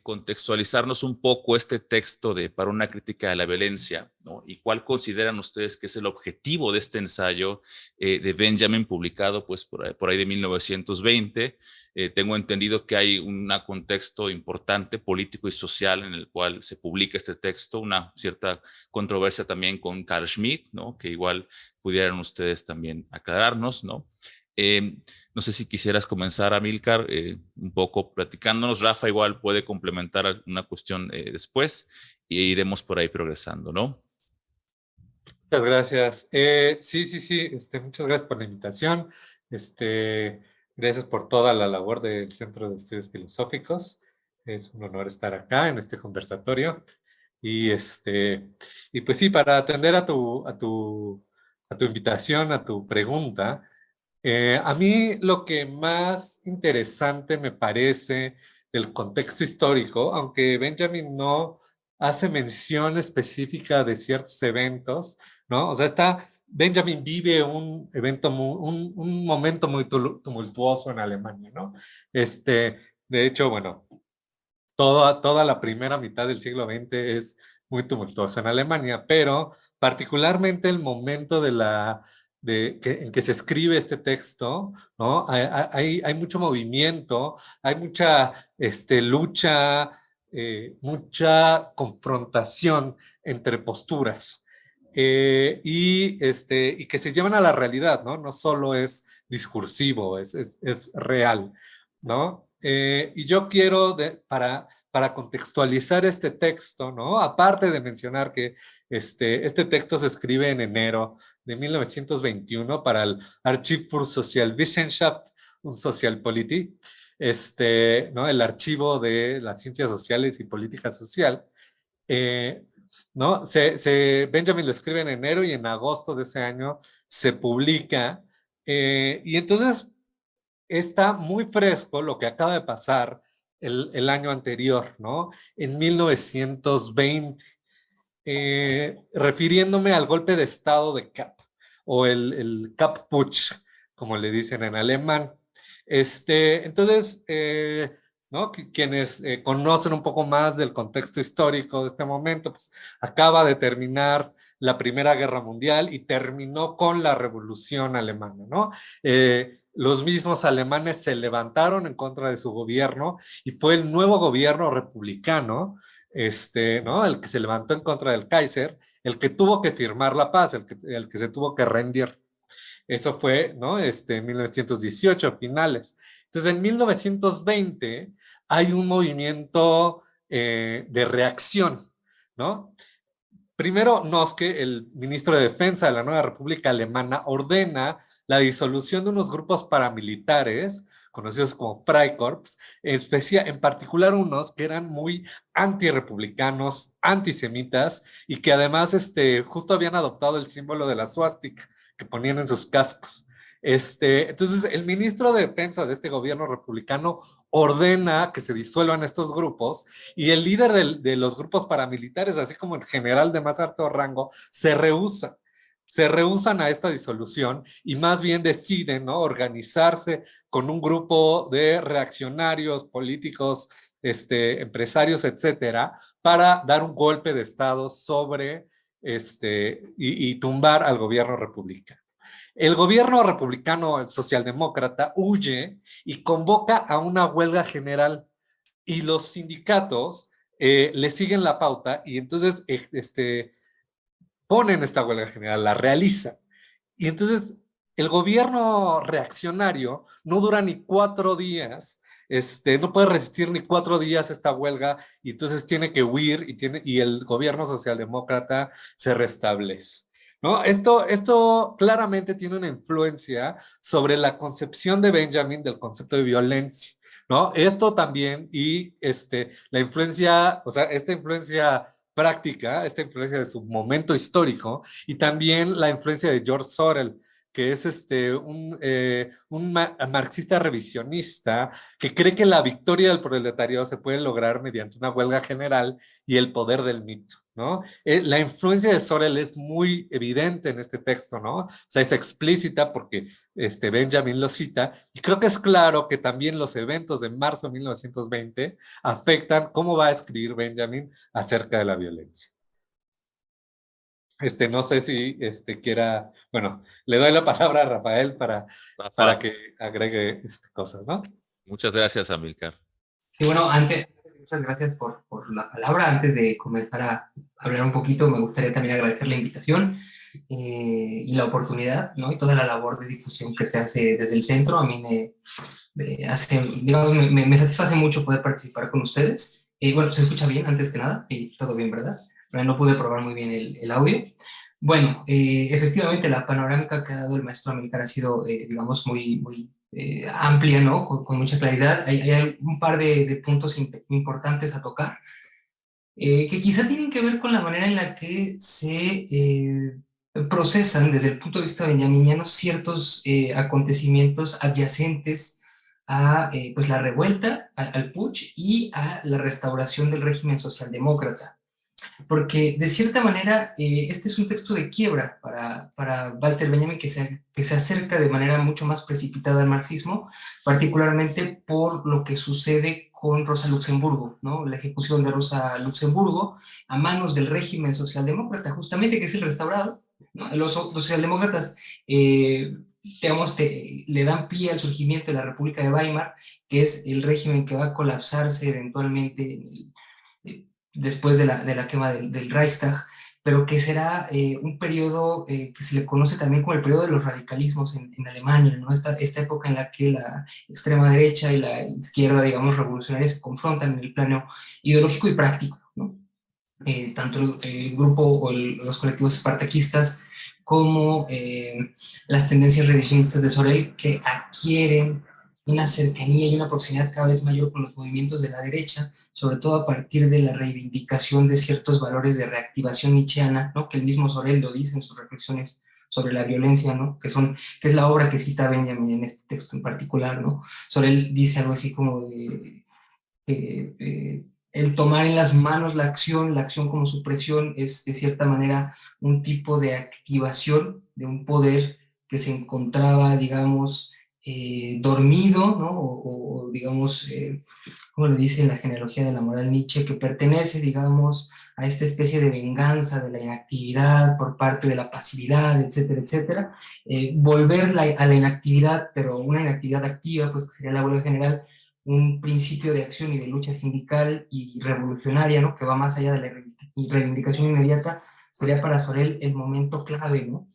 Contextualizarnos un poco este texto de Para una crítica de la violencia, ¿no? Y cuál consideran ustedes que es el objetivo de este ensayo de Benjamin, publicado pues por ahí de 1920. Tengo entendido que hay un contexto importante político y social en el cual se publica este texto, una cierta controversia también con Carl Schmitt, ¿no? Que igual pudieran ustedes también aclararnos, ¿no? No sé si quisieras comenzar, Amílcar, un poco platicándonos. Rafa igual puede complementar una cuestión después y iremos por ahí progresando, ¿no? Muchas gracias. Sí. Muchas gracias por la invitación. Gracias por toda la labor del Centro de Estudios Filosóficos. Es un honor estar acá en este conversatorio. Y pues sí, para atender a tu invitación, a tu pregunta, a mí lo que más interesante me parece del contexto histórico, aunque Benjamin no hace mención específica de ciertos eventos, ¿no? O sea, Benjamin vive un evento, un momento muy tumultuoso en Alemania, ¿no? De hecho, bueno, toda la primera mitad del siglo XX es muy tumultuosa en Alemania, pero particularmente el momento en que se escribe este texto, ¿no? Hay mucho movimiento, hay mucha lucha, mucha confrontación entre posturas. Y que se llevan a la realidad, ¿no? No solo es discursivo, es real, ¿no? Y yo quiero, para contextualizar este texto, ¿no? Aparte de mencionar que este texto se escribe en enero de 1921 para el Archiv für Sozialwissenschaft und Sozialpolitik, ¿no? El archivo de las ciencias sociales y política social. ¿No? Benjamin lo escribe en enero y en agosto de ese año se publica. Y entonces está muy fresco lo que acaba de pasar el año anterior, ¿no? En 1920, refiriéndome al golpe de estado de Kapp, o el Kapp-Putsch, como le dicen en alemán. Entonces, ¿no? Quienes conocen un poco más del contexto histórico de este momento, pues acaba de terminar la Primera Guerra Mundial y terminó con la Revolución Alemana, ¿no? Los mismos alemanes se levantaron en contra de su gobierno y fue el nuevo gobierno republicano, ¿no? El que se levantó en contra del Kaiser, el que tuvo que firmar la paz, el que se tuvo que rendir. Eso fue, ¿no? En 1918, finales. Entonces, en 1920 hay un movimiento de reacción, ¿no? Primero, Noske, el ministro de Defensa de la Nueva República Alemana, ordena la disolución de unos grupos paramilitares conocidos como Freikorps, en particular unos que eran muy antirrepublicanos, antisemitas y que además justo habían adoptado el símbolo de la suástica que ponían en sus cascos. Entonces, el ministro de Defensa de este gobierno republicano ordena que se disuelvan estos grupos y el líder de los grupos paramilitares, así como el general de más alto rango, se rehusan a esta disolución y más bien deciden, ¿no? Organizarse con un grupo de reaccionarios políticos, empresarios, etcétera, para dar un golpe de estado sobre y tumbar al gobierno republicano. El gobierno republicano socialdemócrata huye y convoca a una huelga general y los sindicatos le siguen la pauta y entonces ponen esta huelga general, la realizan. Y entonces el gobierno reaccionario no dura ni 4 días, no puede resistir ni 4 días esta huelga y entonces tiene que huir y el gobierno socialdemócrata se restablece, ¿no? Esto claramente tiene una influencia sobre la concepción de Benjamin del concepto de violencia, ¿no? Esto también y la influencia, o sea, esta influencia práctica, esta influencia de su momento histórico y también la influencia de George Sorel, que es marxista revisionista, que cree que la victoria del proletariado se puede lograr mediante una huelga general y el poder del mito, ¿no? La influencia de Sorel es muy evidente en este texto, ¿no? O sea, es explícita porque Benjamin lo cita, y creo que es claro que también los eventos de marzo de 1920 afectan cómo va a escribir Benjamin acerca de la violencia. No sé si quiera, bueno, le doy la palabra a Rafael para Rafa, que agregue cosas, ¿no? muchas gracias, Amilcar. Sí, bueno, muchas gracias por la palabra. Antes de comenzar a hablar un poquito, me gustaría también agradecer la invitación y la oportunidad, ¿no? Y toda la labor de difusión que se hace desde el centro. A mí me hace, digamos, me satisface mucho poder participar con ustedes. Bueno, ¿se escucha bien antes que nada? Sí, todo bien, ¿verdad? Pero no pude probar muy bien el audio. Bueno, efectivamente la panorámica que ha dado el maestro Amilcar ha sido, digamos, muy amplia, ¿no? Con mucha claridad. Hay un par de puntos importantes a tocar, que quizá tienen que ver con la manera en la que se procesan desde el punto de vista benjaminiano ciertos acontecimientos adyacentes a pues la revuelta, al putsch y a la restauración del régimen socialdemócrata. Porque de cierta manera este es un texto de quiebra para Walter Benjamin que se acerca de manera mucho más precipitada al marxismo, particularmente por lo que sucede con Rosa Luxemburgo, ¿no? La ejecución de Rosa Luxemburgo a manos del régimen socialdemócrata, justamente, que es el restaurado, ¿no? Los socialdemócratas digamos, le dan pie al surgimiento de la República de Weimar, que es el régimen que va a colapsarse eventualmente en después de la quema del Reichstag, pero que será un periodo que se le conoce también como el periodo de los radicalismos en Alemania, ¿no? Esta época en la que la extrema derecha y la izquierda, digamos, revolucionaria se confrontan en el plano ideológico y práctico, ¿no? Tanto el grupo o los colectivos espartaquistas como las tendencias revisionistas de Sorel, que adquieren una cercanía y una proximidad cada vez mayor con los movimientos de la derecha, sobre todo a partir de la reivindicación de ciertos valores de reactivación nietzscheana, ¿no? Que el mismo Sorel lo dice en sus reflexiones sobre la violencia, ¿no? Que es la obra que cita Benjamin en este texto en particular, ¿no? Sorel dice algo así como de el tomar en las manos la acción como supresión es de cierta manera un tipo de activación de un poder que se encontraba, digamos, dormido, ¿no? O digamos, como lo dice en la genealogía de la moral Nietzsche, que pertenece, digamos, a esta especie de venganza de la inactividad por parte de la pasividad, etcétera, etcétera. Volver a la inactividad, pero una inactividad activa, pues que sería la huelga general, un principio de acción y de lucha sindical y revolucionaria, ¿no? Que va más allá de la reivindicación inmediata, sería para Sorel el momento clave, ¿no?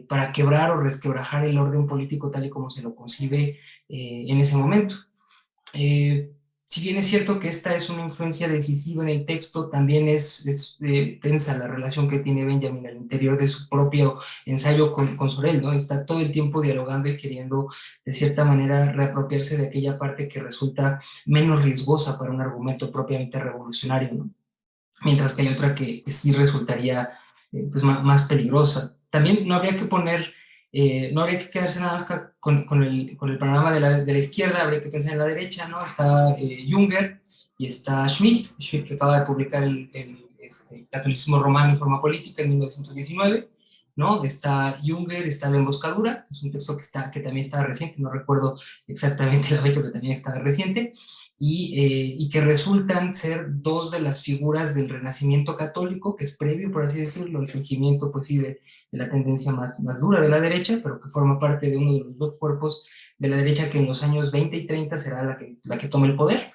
Para quebrar o resquebrajar el orden político tal y como se lo concibe en ese momento. Si bien es cierto que esta es una influencia decisiva en el texto, también es tensa la relación que tiene Benjamin al interior de su propio ensayo con Sorel, ¿no? Está todo el tiempo dialogando y queriendo, de cierta manera, reapropiarse de aquella parte que resulta menos riesgosa para un argumento propiamente revolucionario, ¿no? Mientras que hay otra que sí resultaría pues más peligrosa. También no habría que no habría que quedarse nada más con el panorama de la izquierda, habría que pensar en la derecha, ¿no? Está Junger y está Schmitt, que acaba de publicar el Catolicismo Romano y Forma Política en 1919, ¿no? Está Junger, está La Emboscadura, que es un texto que también está reciente, no recuerdo exactamente la fecha, pero también está reciente, y que resultan ser dos de las figuras del Renacimiento católico, que es previo, por así decirlo, al surgimiento, pues sí, de la tendencia más dura de la derecha, pero que forma parte de uno de los dos cuerpos de la derecha que en los años 20 y 30 será la que tome el poder,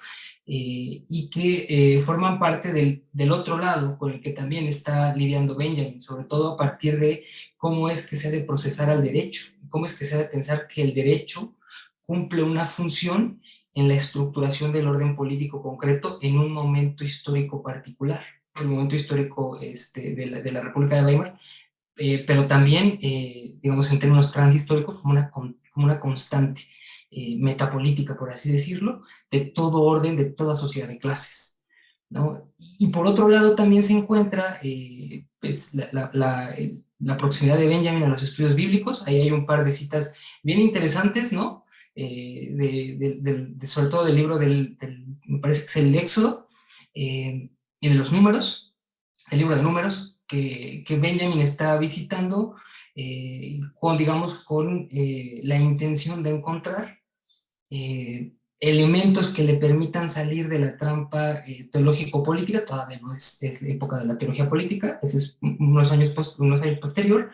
y que forman parte del otro lado con el que también está lidiando Benjamin, sobre todo a partir de cómo es que se ha de procesar al derecho, cómo es que se ha de pensar que el derecho cumple una función en la estructuración del orden político concreto en un momento histórico particular, el momento histórico de la República de Weimar, pero también, digamos, en términos transhistóricos, como una constante metapolítica, por así decirlo, de todo orden, de toda sociedad de clases, ¿no? Y por otro lado también se encuentra pues, la proximidad de Benjamin a los estudios bíblicos. Ahí hay un par de citas bien interesantes, ¿no? Sobre todo del libro me parece que es el Éxodo, y de los Números, el libro de Números, que Benjamin está visitando, digamos, con la intención de encontrar elementos que le permitan salir de la trampa teológico-política. Todavía no es la época de la teología política, ese es unos años posterior,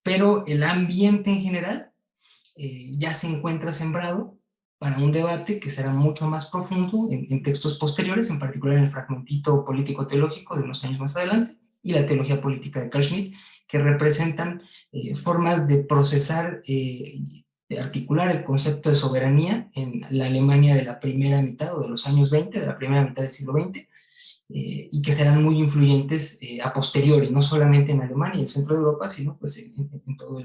pero el ambiente en general ya se encuentra sembrado para un debate que será mucho más profundo en textos posteriores, en particular en el fragmentito político-teológico de unos años más adelante, y la teología política de Carl Schmitt, que representan formas de procesar, de articular el concepto de soberanía en la Alemania de la primera mitad, o de los años 20, de la primera mitad del siglo XX, y que serán muy influyentes a posteriori, no solamente en Alemania y el centro de Europa, sino pues en todo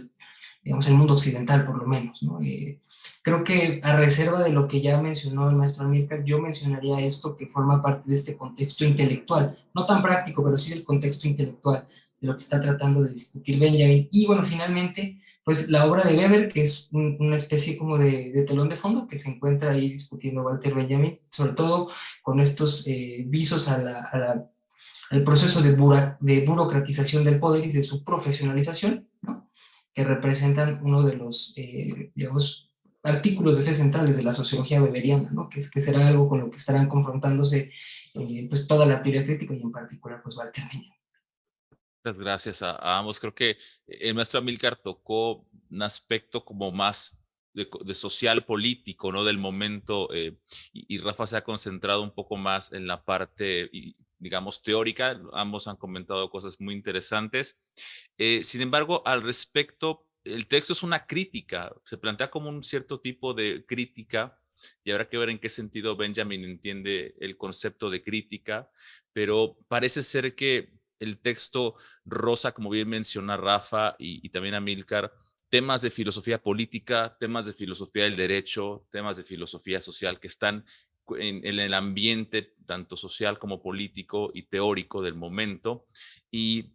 digamos, el mundo occidental por lo menos, ¿no? Creo que a reserva de lo que ya mencionó el maestro Amílcar, yo mencionaría esto que forma parte de este contexto intelectual, no tan práctico, pero sí del contexto intelectual de lo que está tratando de discutir Benjamin. Y bueno, finalmente, pues la obra de Weber, que es una especie como de telón de fondo que se encuentra ahí discutiendo Walter Benjamin, sobre todo con estos visos al proceso de burocratización del poder y de su profesionalización, ¿no? Que representan uno de los, digamos, artículos de fe centrales de la sociología weberiana, ¿no? Que será algo con lo que estarán confrontándose pues toda la teoría crítica y en particular pues Walter Benjamin. Muchas gracias a ambos. Creo que el maestro Amílcar tocó un aspecto como más de social político, ¿no? Del momento, y Rafa se ha concentrado un poco más en la parte, digamos, teórica. Ambos han comentado cosas muy interesantes. Sin embargo, al respecto, el texto es una crítica, se plantea como un cierto tipo de crítica, y habrá que ver en qué sentido Benjamin entiende el concepto de crítica, pero parece ser que el texto roza, como bien menciona Rafa y también Amílcar, temas de filosofía política, temas de filosofía del derecho, temas de filosofía social que están en el ambiente tanto social como político y teórico del momento. Y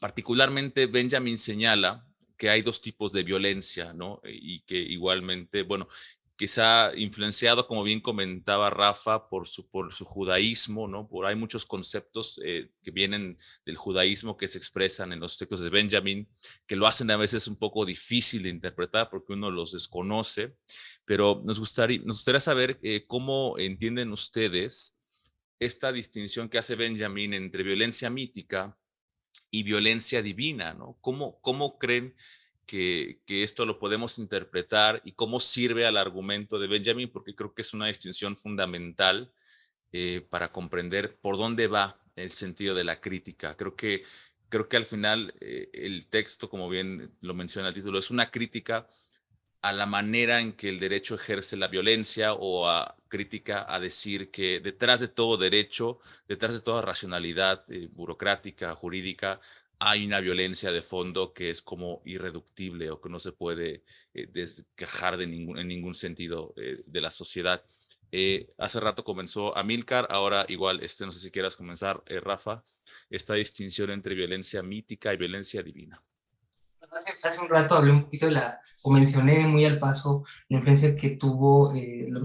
particularmente Benjamin señala que hay dos tipos de violencia, ¿no? Y que igualmente, bueno, quizá influenciado, como bien comentaba Rafa, por su judaísmo, ¿no? Hay muchos conceptos que vienen del judaísmo que se expresan en los textos de Benjamin, que lo hacen a veces un poco difícil de interpretar porque uno los desconoce, pero nos gustaría saber cómo entienden ustedes esta distinción que hace Benjamin entre violencia mítica y violencia divina, ¿no? ¿Cómo creen que esto lo podemos interpretar y cómo sirve al argumento de Benjamin? Porque creo que es una distinción fundamental para comprender por dónde va el sentido de la crítica. Creo que al final el texto, como bien lo menciona el título, es una crítica a la manera en que el derecho ejerce la violencia, o a crítica a decir que detrás de todo derecho, detrás de toda racionalidad burocrática, jurídica, hay una violencia de fondo que es como irreductible o que no se puede desquejar en ningún sentido de la sociedad. Hace rato comenzó Amílcar, ahora igual, no sé si quieras comenzar, Rafa, esta distinción entre violencia mítica y violencia divina. Hace un rato hablé un poquito o mencioné muy al paso la influencia que tuvo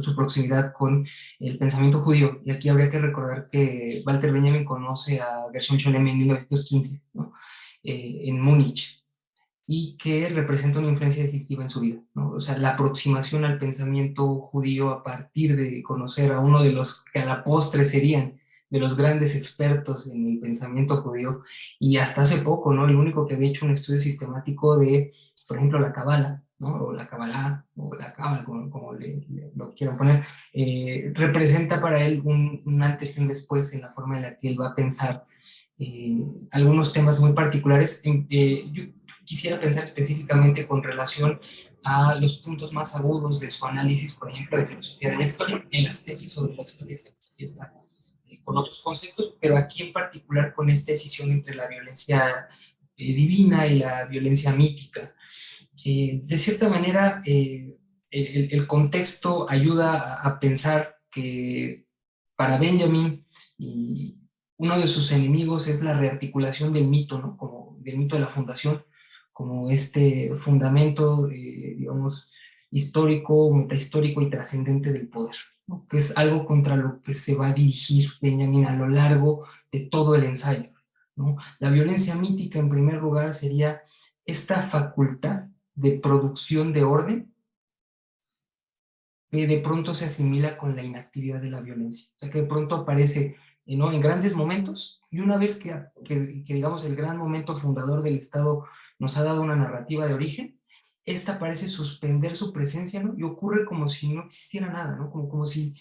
su proximidad con el pensamiento judío. Y aquí habría que recordar que Walter Benjamin conoce a Gershom Scholem en 1915, ¿no? En Múnich, y que representa una influencia decisiva en su vida, ¿no? O sea, la aproximación al pensamiento judío a partir de conocer a uno de los que a la postre serían de los grandes expertos en el pensamiento judío, y hasta hace poco, ¿no? El único que había hecho un estudio sistemático de, por ejemplo, la Kabbalah, ¿no? O la Kabbalah, o la Kabbalah, como lo quieran poner, representa para él un antes y un después en la forma en la que él va a pensar algunos temas muy particulares. Yo quisiera pensar específicamente con relación a los puntos más agudos de su análisis, por ejemplo, de filosofía de la historia, en las tesis sobre la historia está con otros conceptos, pero aquí en particular con esta decisión entre la violencia divina y la violencia mítica. De cierta manera, el contexto ayuda a pensar que para Benjamin uno de sus enemigos es la rearticulación del mito, ¿no? Como del mito de la fundación, como este fundamento, digamos, histórico, metahistórico y trascendente del poder, ¿no? Que es algo contra lo que se va a dirigir Benjamin a lo largo de todo el ensayo, ¿no? La violencia mítica, en primer lugar, sería esta facultad de producción de orden que de pronto se asimila con la inactividad de la violencia. O sea, que de pronto aparece, ¿no?, en grandes momentos, y una vez que digamos el gran momento fundador del Estado nos ha dado una narrativa de origen, esta parece suspender su presencia, ¿no? Y ocurre como si no existiera nada, ¿no? Como si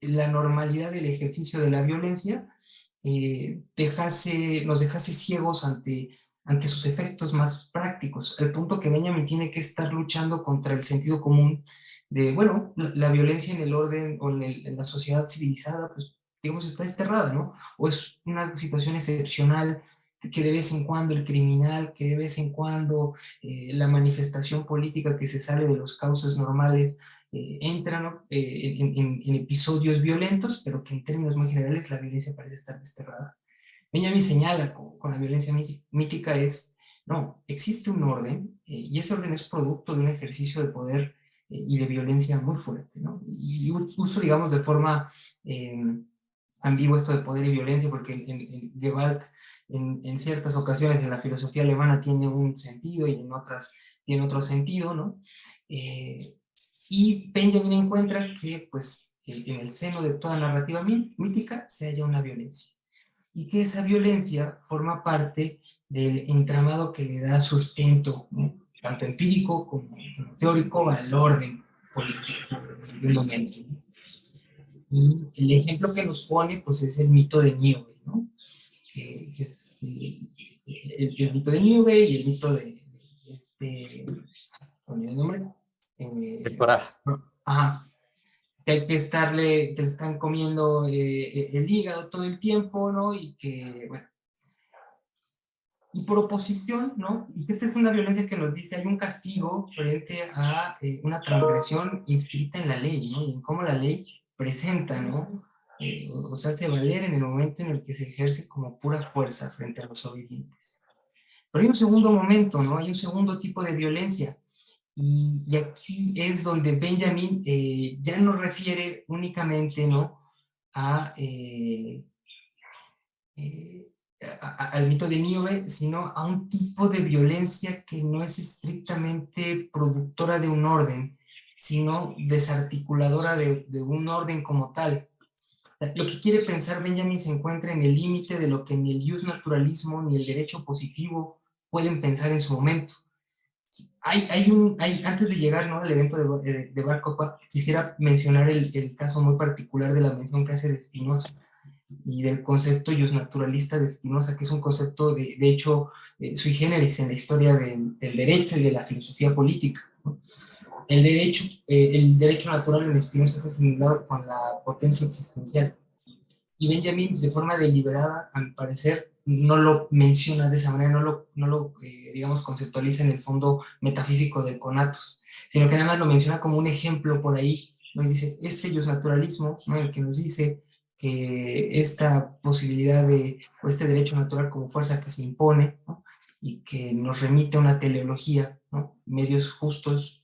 la normalidad del ejercicio de la violencia nos dejase ciegos ante sus efectos más prácticos, al punto que Benjamin tiene que estar luchando contra el sentido común de, bueno, la violencia en el orden o en la sociedad civilizada, pues, digamos, está desterrada, ¿no? O es una situación excepcional que de vez en cuando el criminal, que de vez en cuando la manifestación política que se sale de los cauces normales entra, ¿no?, en episodios violentos, pero que en términos muy generales la violencia parece estar desterrada. Benjamin señala con la violencia mítica es, no, existe un orden y ese orden es producto de un ejercicio de poder y de violencia muy fuerte, ¿no? Y uso, digamos, de forma ambigua esto de poder y violencia, porque en Gewalt en ciertas ocasiones en la filosofía alemana tiene un sentido y en otras tiene otro sentido, ¿no? Y Benjamin encuentra que, pues, en el seno de toda narrativa mítica se halla una violencia, y que esa violencia forma parte del entramado que le da sustento, ¿no?, tanto empírico como teórico, al orden político del momento, ¿no? Y el ejemplo que nos pone, pues, es el mito de Niobe, ¿no? Que es el mito de Niobe y el mito de ¿cuál es el nombre? Ajá. Que hay que le están comiendo el hígado todo el tiempo, ¿no? Y que, bueno, y por oposición, ¿no? Y esta es una violencia que nos dice, hay un castigo frente a una transgresión inscrita en la ley, ¿no? Y en cómo la ley presenta, ¿no? O se hace valer en el momento en el que se ejerce como pura fuerza frente a los obedientes. Pero hay un segundo momento, ¿no? Hay un segundo tipo de violencia. Y aquí es donde Benjamin ya no refiere únicamente, ¿no?, al mito de Niobe, sino a un tipo de violencia que no es estrictamente productora de un orden, sino desarticuladora de un orden como tal. Lo que quiere pensar Benjamin se encuentra en el límite de lo que ni el justnaturalismo ni el derecho positivo pueden pensar en su momento. Antes de llegar, ¿no?, al evento de Bar Kokhba, quisiera mencionar el caso muy particular de la mención que hace de Spinoza y del concepto justnaturalista de Spinoza, que es un concepto de hecho sui generis en la historia del derecho y de la filosofía política, ¿no? El derecho natural en Spinoza es asimilado con la potencia existencial, y Benjamin, de forma deliberada, a mi parecer, no lo menciona de esa manera, no lo digamos, conceptualiza en el fondo metafísico del conatus, sino que nada más lo menciona como un ejemplo por ahí, nos dice, este justnaturalismo, ¿no?, el que nos dice que esta posibilidad o este derecho natural como fuerza que se impone, ¿no?, y que nos remite a una teleología, ¿no?, medios justos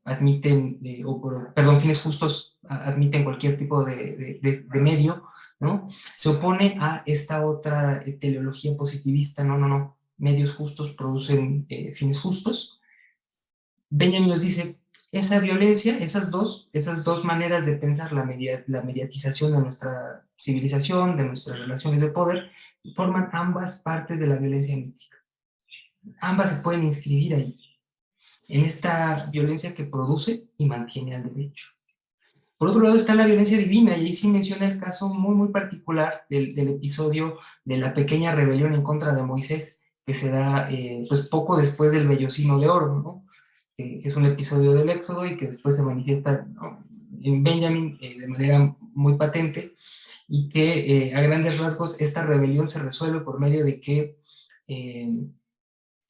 admiten, fines justos admiten cualquier tipo de medio, ¿no?, se opone a esta otra teleología positivista, no, medios justos producen fines justos. Benjamin nos dice, esa violencia, esas dos maneras de pensar la mediatización de nuestra civilización, de nuestras relaciones de poder, forman ambas partes de la violencia mítica. Ambas se pueden inscribir ahí, en esta violencia que produce y mantiene al derecho. Por otro lado está la violencia divina, y ahí sí menciona el caso muy, muy particular del episodio de la pequeña rebelión en contra de Moisés, que se da pues poco después del vellocino de oro, ¿no?, que es un episodio del Éxodo y que después se manifiesta, ¿no?, en Benjamin de manera muy patente, y que a grandes rasgos esta rebelión se resuelve por medio de que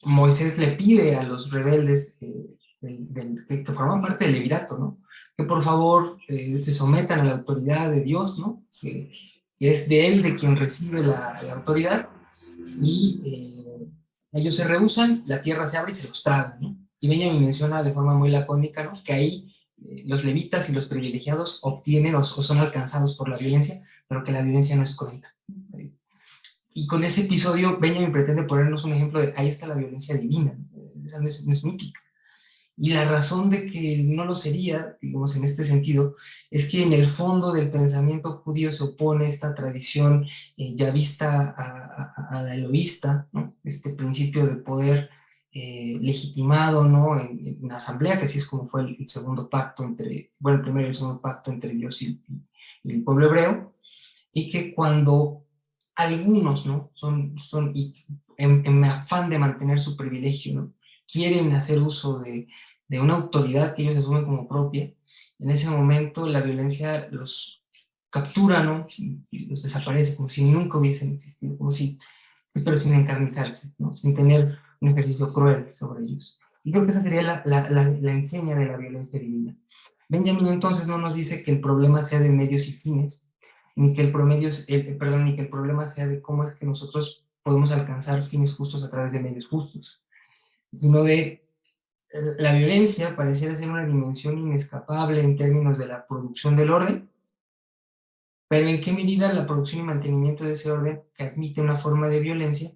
Moisés le pide a los rebeldes que forman parte del levirato, ¿no?, que por favor se sometan a la autoridad de Dios, ¿no?, que es de él de quien recibe la autoridad, y Ellos se rehúsan, la tierra se abre y se los traga, ¿no? Y Benjamin menciona de forma muy lacónica, ¿no?, que ahí los levitas y los privilegiados obtienen o son alcanzados por la violencia, pero que la violencia no es crónica. Y con ese episodio, Benjamin pretende ponernos un ejemplo de ahí está la violencia divina, esa no es mítica. Y la razón de que no lo sería, digamos, en este sentido, es que en el fondo del pensamiento judío se opone esta tradición ya vista a la eloísta, ¿no?, este principio de poder legitimado, ¿no?, en la asamblea, que así es como fue el segundo pacto entre, bueno, el primero y el segundo pacto entre Dios y el pueblo hebreo, y que cuando algunos, ¿no?, y en afán de mantener su privilegio, ¿no?, quieren hacer uso de una autoridad que ellos asumen como propia, en ese momento la violencia los captura, ¿no?, y los desaparece, como si nunca hubiesen existido, como si, pero sin encarnizarse, ¿no?, sin tener un ejercicio cruel sobre ellos. Y creo que esa sería la enseña de la violencia divina. Benjamin entonces no nos dice que el problema sea de medios y fines, ni que ni que el problema sea de cómo es que nosotros podemos alcanzar fines justos a través de medios justos, sino de la violencia pareciera ser una dimensión inescapable en términos de la producción del orden, pero en qué medida la producción y mantenimiento de ese orden, que admite una forma de violencia,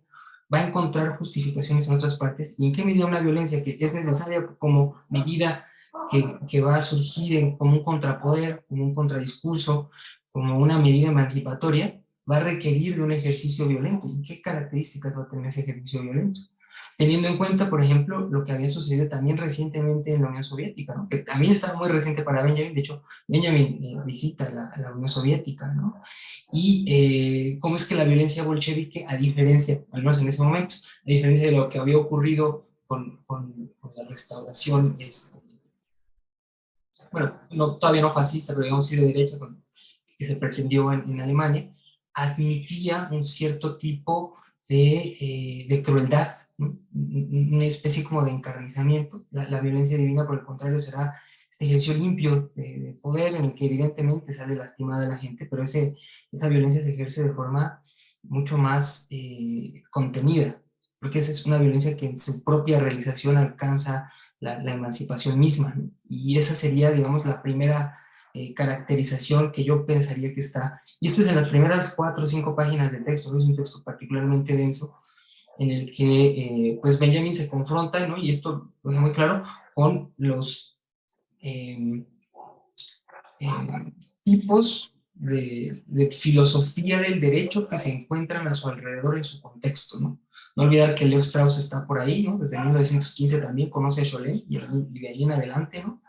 va a encontrar justificaciones en otras partes, y en qué medida una violencia que es necesaria como medida que va a surgir como un contrapoder, como un contradiscurso, como una medida emancipatoria, va a requerir de un ejercicio violento. ¿Y qué características va a tener ese ejercicio violento? Teniendo en cuenta, por ejemplo, lo que había sucedido también recientemente en la Unión Soviética, ¿no?, que también estaba muy reciente para Benjamin. De hecho, Benjamin visita la Unión Soviética, ¿no?, y cómo es que la violencia bolchevique, a diferencia, al menos en ese momento, a diferencia de lo que había ocurrido con la restauración, bueno, no, todavía no fascista, pero digamos sí de derecha, que se pretendió en Alemania, admitía un cierto tipo de crueldad, ¿no?, una especie como de encarnizamiento. La violencia divina, por el contrario, será este ejercicio limpio de poder en el que evidentemente sale lastimada la gente, pero esa violencia se ejerce de forma mucho más contenida, porque esa es una violencia que en su propia realización alcanza la emancipación misma, ¿no? Y esa sería, digamos, la primera caracterización que yo pensaría que está, y esto es en las primeras 4 o 5 páginas del texto, ¿no? Es un texto particularmente denso, en el que pues Benjamin se confronta, ¿no?, y esto lo deja muy claro, con los eh, tipos de filosofía del derecho que se encuentran a su alrededor en su contexto, ¿no? No olvidar que Leo Strauss está por ahí, ¿no? Desde 1915 también conoce a Scholen, y de ahí en adelante, ¿no?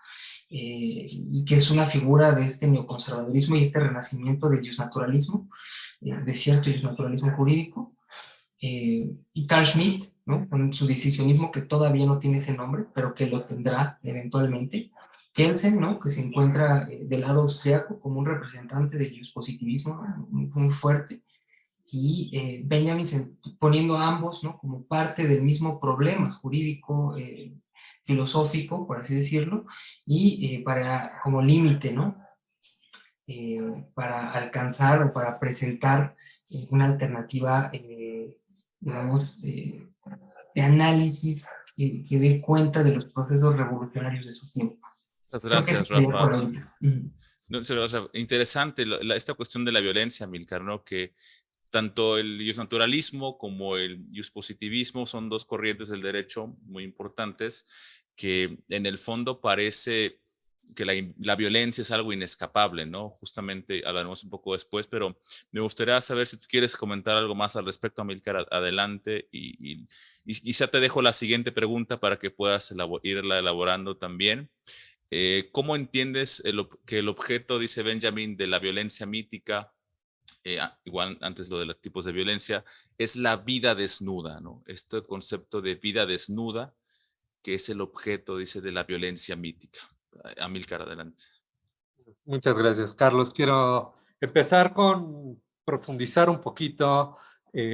Y que es una figura de este neoconservadurismo y este renacimiento del justnaturalismo, de cierto justnaturalismo jurídico, y Carl Schmitt, ¿no?, con su decisionismo que todavía no tiene ese nombre, pero que lo tendrá eventualmente. Kelsen, ¿no?, que se encuentra del lado austriaco como un representante del positivismo, ¿no?, muy fuerte, y Benjamin poniendo a ambos, ¿no?, como parte del mismo problema jurídico, filosófico, por así decirlo, y como límite, ¿no?, para alcanzar o para presentar una alternativa, digamos, de análisis que dé cuenta de los procesos revolucionarios de su tiempo. Muchas Creo que eso gracias, sería Rafa. por ahí. No, o sea, interesante esta cuestión de la violencia, Amílcar, ¿no? Que tanto el justnaturalismo como el positivismo son dos corrientes del derecho muy importantes, que en el fondo parece que la violencia es algo inescapable, ¿no? Justamente hablaremos un poco después, pero me gustaría saber si tú quieres comentar algo más al respecto, Amílcar, adelante, y quizá te dejo la siguiente pregunta para que puedas irla elaborando también. ¿Cómo entiendes que el objeto, dice Benjamin, de la violencia mítica, igual antes lo de los tipos de violencia, es la vida desnuda, ¿no? Este concepto de vida desnuda, que es el objeto, dice, de la violencia mítica. Amílcar, adelante. Muchas gracias, Carlos. Quiero empezar con profundizar un poquito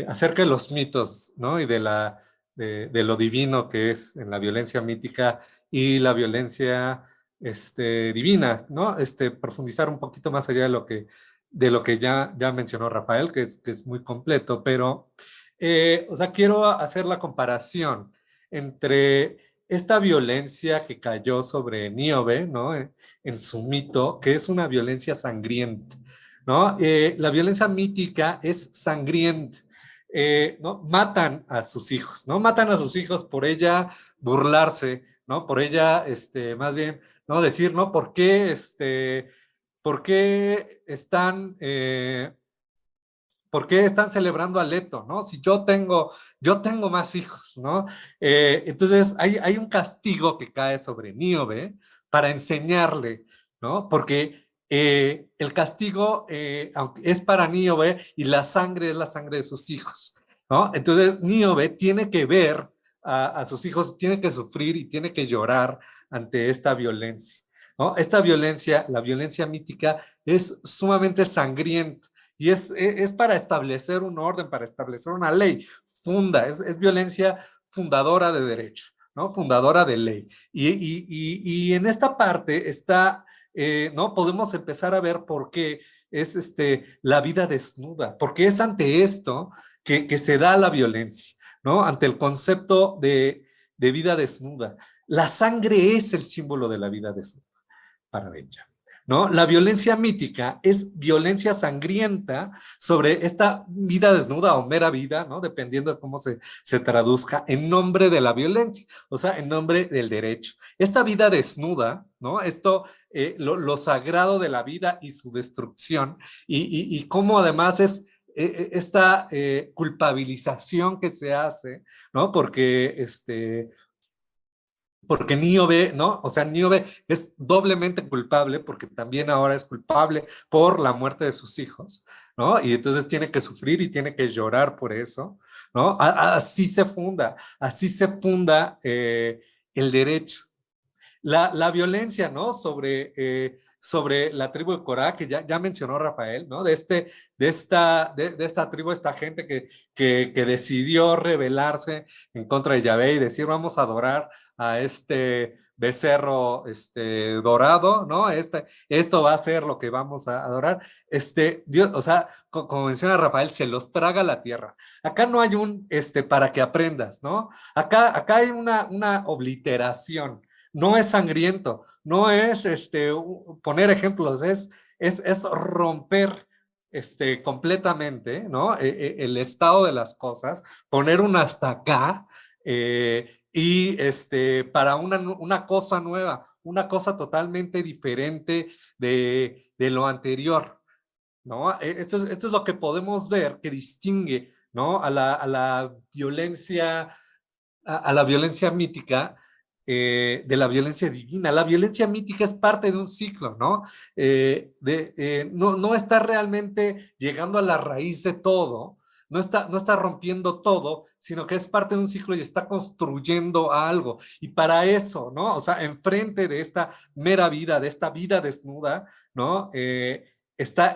acerca de los mitos, ¿no?, y de lo divino que es en la violencia mítica y la violencia divina, ¿no? Profundizar un poquito más allá de lo que ya mencionó Rafael, que es muy completo, pero O sea, quiero hacer la comparación entre esta violencia que cayó sobre Níobe, ¿no? En su mito, que es una violencia sangrienta, ¿no? La violencia mítica es sangrienta. ¿No? Matan a sus hijos, ¿no? Matan a sus hijos por ella burlarse, ¿no? Por ella, más bien, ¿no? Decir, ¿no? ¿Por qué están... ¿Por qué están celebrando a Leto, no? Si yo tengo más hijos, ¿no? Entonces hay un castigo que cae sobre Níobe para enseñarle, ¿no? Porque el castigo es para Níobe y la sangre es la sangre de sus hijos, ¿no? Entonces Níobe tiene que ver a sus hijos, tiene que sufrir y tiene que llorar ante esta violencia, ¿no? Esta violencia, la violencia mítica, es sumamente sangrienta. Y es para establecer un orden, para establecer una ley. Es violencia fundadora de derecho, ¿no? Fundadora de ley. Y en esta parte está, ¿no? Podemos empezar a ver por qué es la vida desnuda, porque es ante esto que se da la violencia, ¿no? Ante el concepto de vida desnuda. La sangre es el símbolo de la vida desnuda para Benjamin, ¿no? La violencia mítica es violencia sangrienta sobre esta vida desnuda o mera vida, ¿no? Dependiendo de cómo se traduzca, en nombre de la violencia, o sea, en nombre del derecho. Esta vida desnuda, ¿no? Esto, lo sagrado de la vida y su destrucción, y cómo además es esta culpabilización que se hace, ¿no? Porque Níobe, ¿no? O sea, Níobe es doblemente culpable porque también ahora es culpable por la muerte de sus hijos, ¿no? Y entonces tiene que sufrir y tiene que llorar por eso, ¿no? Así se funda el derecho. La violencia, ¿no? Sobre la tribu de Corá, que ya mencionó Rafael, ¿no? De esta tribu, esta gente que decidió rebelarse en contra de Yahvé y decir, vamos a adorar a este becerro dorado, ¿no? Esto va a ser lo que vamos a adorar. Dios, o sea, como menciona Rafael, se los traga la tierra. Acá no hay para que aprendas, ¿no? Acá hay una obliteración. No es sangriento, no es poner ejemplos, es romper completamente, ¿no? El estado de las cosas, poner un hasta acá y para una cosa nueva, una cosa totalmente diferente de lo anterior, ¿no? Esto es lo que podemos ver que distingue, ¿no? A la violencia, a la violencia mítica de la violencia divina. La violencia mítica es parte de un ciclo, ¿no? No está realmente llegando a la raíz de todo, no está rompiendo todo, sino que es parte de un ciclo y está construyendo algo. Y para eso, ¿no? O sea, enfrente de esta mera vida, de esta vida desnuda, ¿no? Está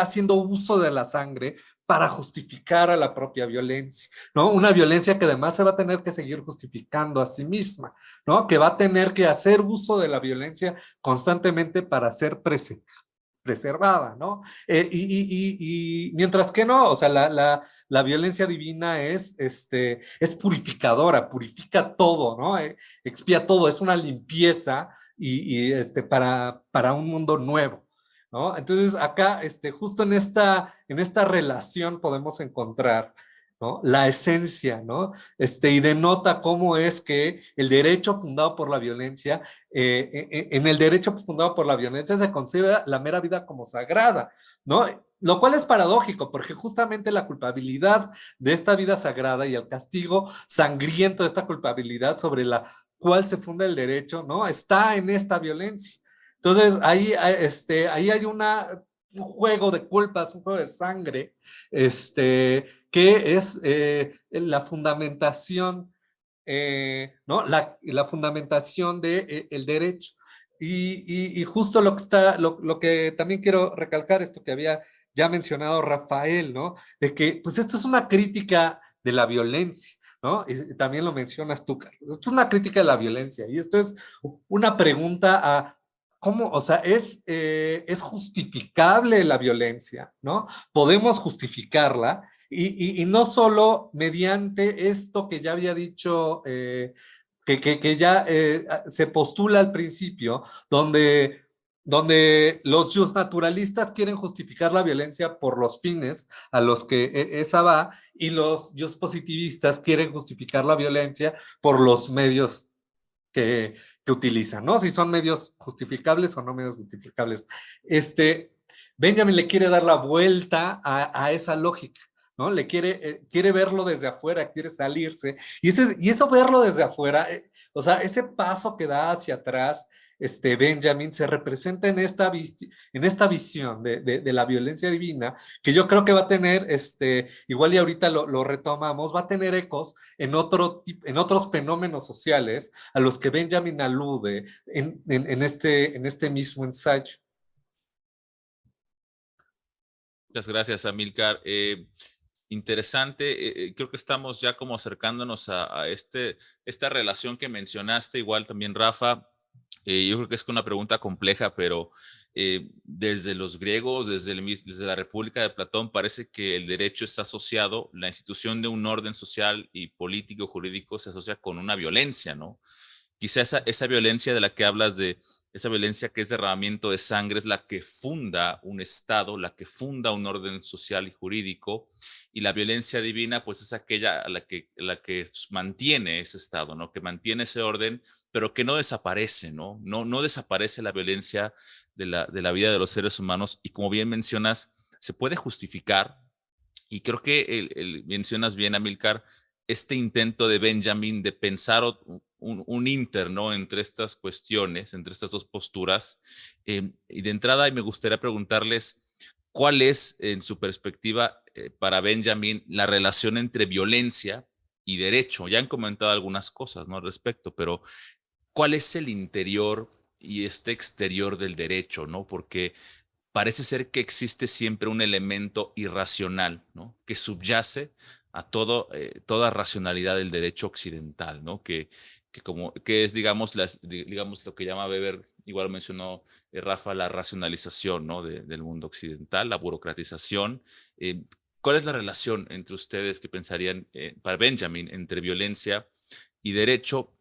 haciendo uso de la sangre para justificar a la propia violencia, ¿no? Una violencia que además se va a tener que seguir justificando a sí misma, ¿no? Que va a tener que hacer uso de la violencia constantemente para ser preservada, ¿no? Y mientras que no, o sea, la violencia divina es purificadora, purifica todo, ¿no? Expía todo, es una limpieza para un mundo nuevo, ¿no? Entonces acá, justo en esta relación podemos encontrar, ¿no? La esencia, ¿no? Y denota cómo es que el derecho fundado por la violencia, en el derecho fundado por la violencia se concibe la mera vida como sagrada, ¿no? Lo cual es paradójico, porque justamente la culpabilidad de esta vida sagrada y el castigo sangriento de esta culpabilidad sobre la cual se funda el derecho, ¿no? Está en esta violencia. Entonces, ahí hay un juego de culpas, un juego de sangre, que es la fundamentación, ¿no? La fundamentación del el derecho. Y justo lo que también quiero recalcar, esto que había ya mencionado Rafael, ¿no? De que, pues esto es una crítica de la violencia, ¿no? Y también lo mencionas tú, Carlos. Esto es una crítica de la violencia y esto es una pregunta a ¿cómo? O sea, es justificable la violencia, ¿no? Podemos justificarla y no solo mediante esto que ya había dicho, que ya se postula al principio, donde los justnaturalistas quieren justificar la violencia por los fines a los que esa va, y los positivistas quieren justificar la violencia por los medios que utilizan, ¿no? Si son medios justificables o no medios justificables. Benjamin le quiere dar la vuelta a esa lógica, ¿no? Quiere verlo desde afuera, quiere salirse, y eso verlo desde afuera, o sea, ese paso que da hacia atrás, Benjamin se representa en esta visión de la violencia divina, que yo creo que va a tener, igual y ahorita lo retomamos, va a tener ecos en otros fenómenos sociales a los que Benjamin alude en este mismo ensayo. Muchas gracias, Amílcar. Interesante, creo que estamos ya como acercándonos a esta relación que mencionaste, igual también Rafa. Yo creo que es una pregunta compleja, pero desde los griegos, desde la República de Platón, parece que el derecho está asociado, la institución de un orden social y político jurídico se asocia con una violencia, ¿no? Quizá esa violencia de la que hablas, de esa violencia que es derramamiento de sangre, es la que funda un Estado, la que funda un orden social y jurídico, y la violencia divina pues es aquella la que mantiene ese Estado, ¿no? Que mantiene ese orden, pero que no desaparece, ¿no? No desaparece la violencia de la vida de los seres humanos, y como bien mencionas, se puede justificar, y creo que mencionas bien, Amílcar, este intento de Benjamin de pensar un inter, ¿no? Entre estas cuestiones, entre estas dos posturas. Y de entrada, y me gustaría preguntarles, ¿cuál es, en su perspectiva, para Benjamin, la relación entre violencia y derecho? Ya han comentado algunas cosas, ¿no? Al respecto, pero ¿cuál es el interior y este exterior del derecho, ¿no? Porque parece ser que existe siempre un elemento irracional, ¿no? Que subyace a toda racionalidad del derecho occidental, ¿no? Que es, digamos, digamos, lo que llama Weber, igual mencionó Rafa, la racionalización, ¿no? Del mundo occidental, la burocratización. Eh, ¿Cuál es la relación entre ustedes que pensarían, para Benjamin, entre violencia y derecho?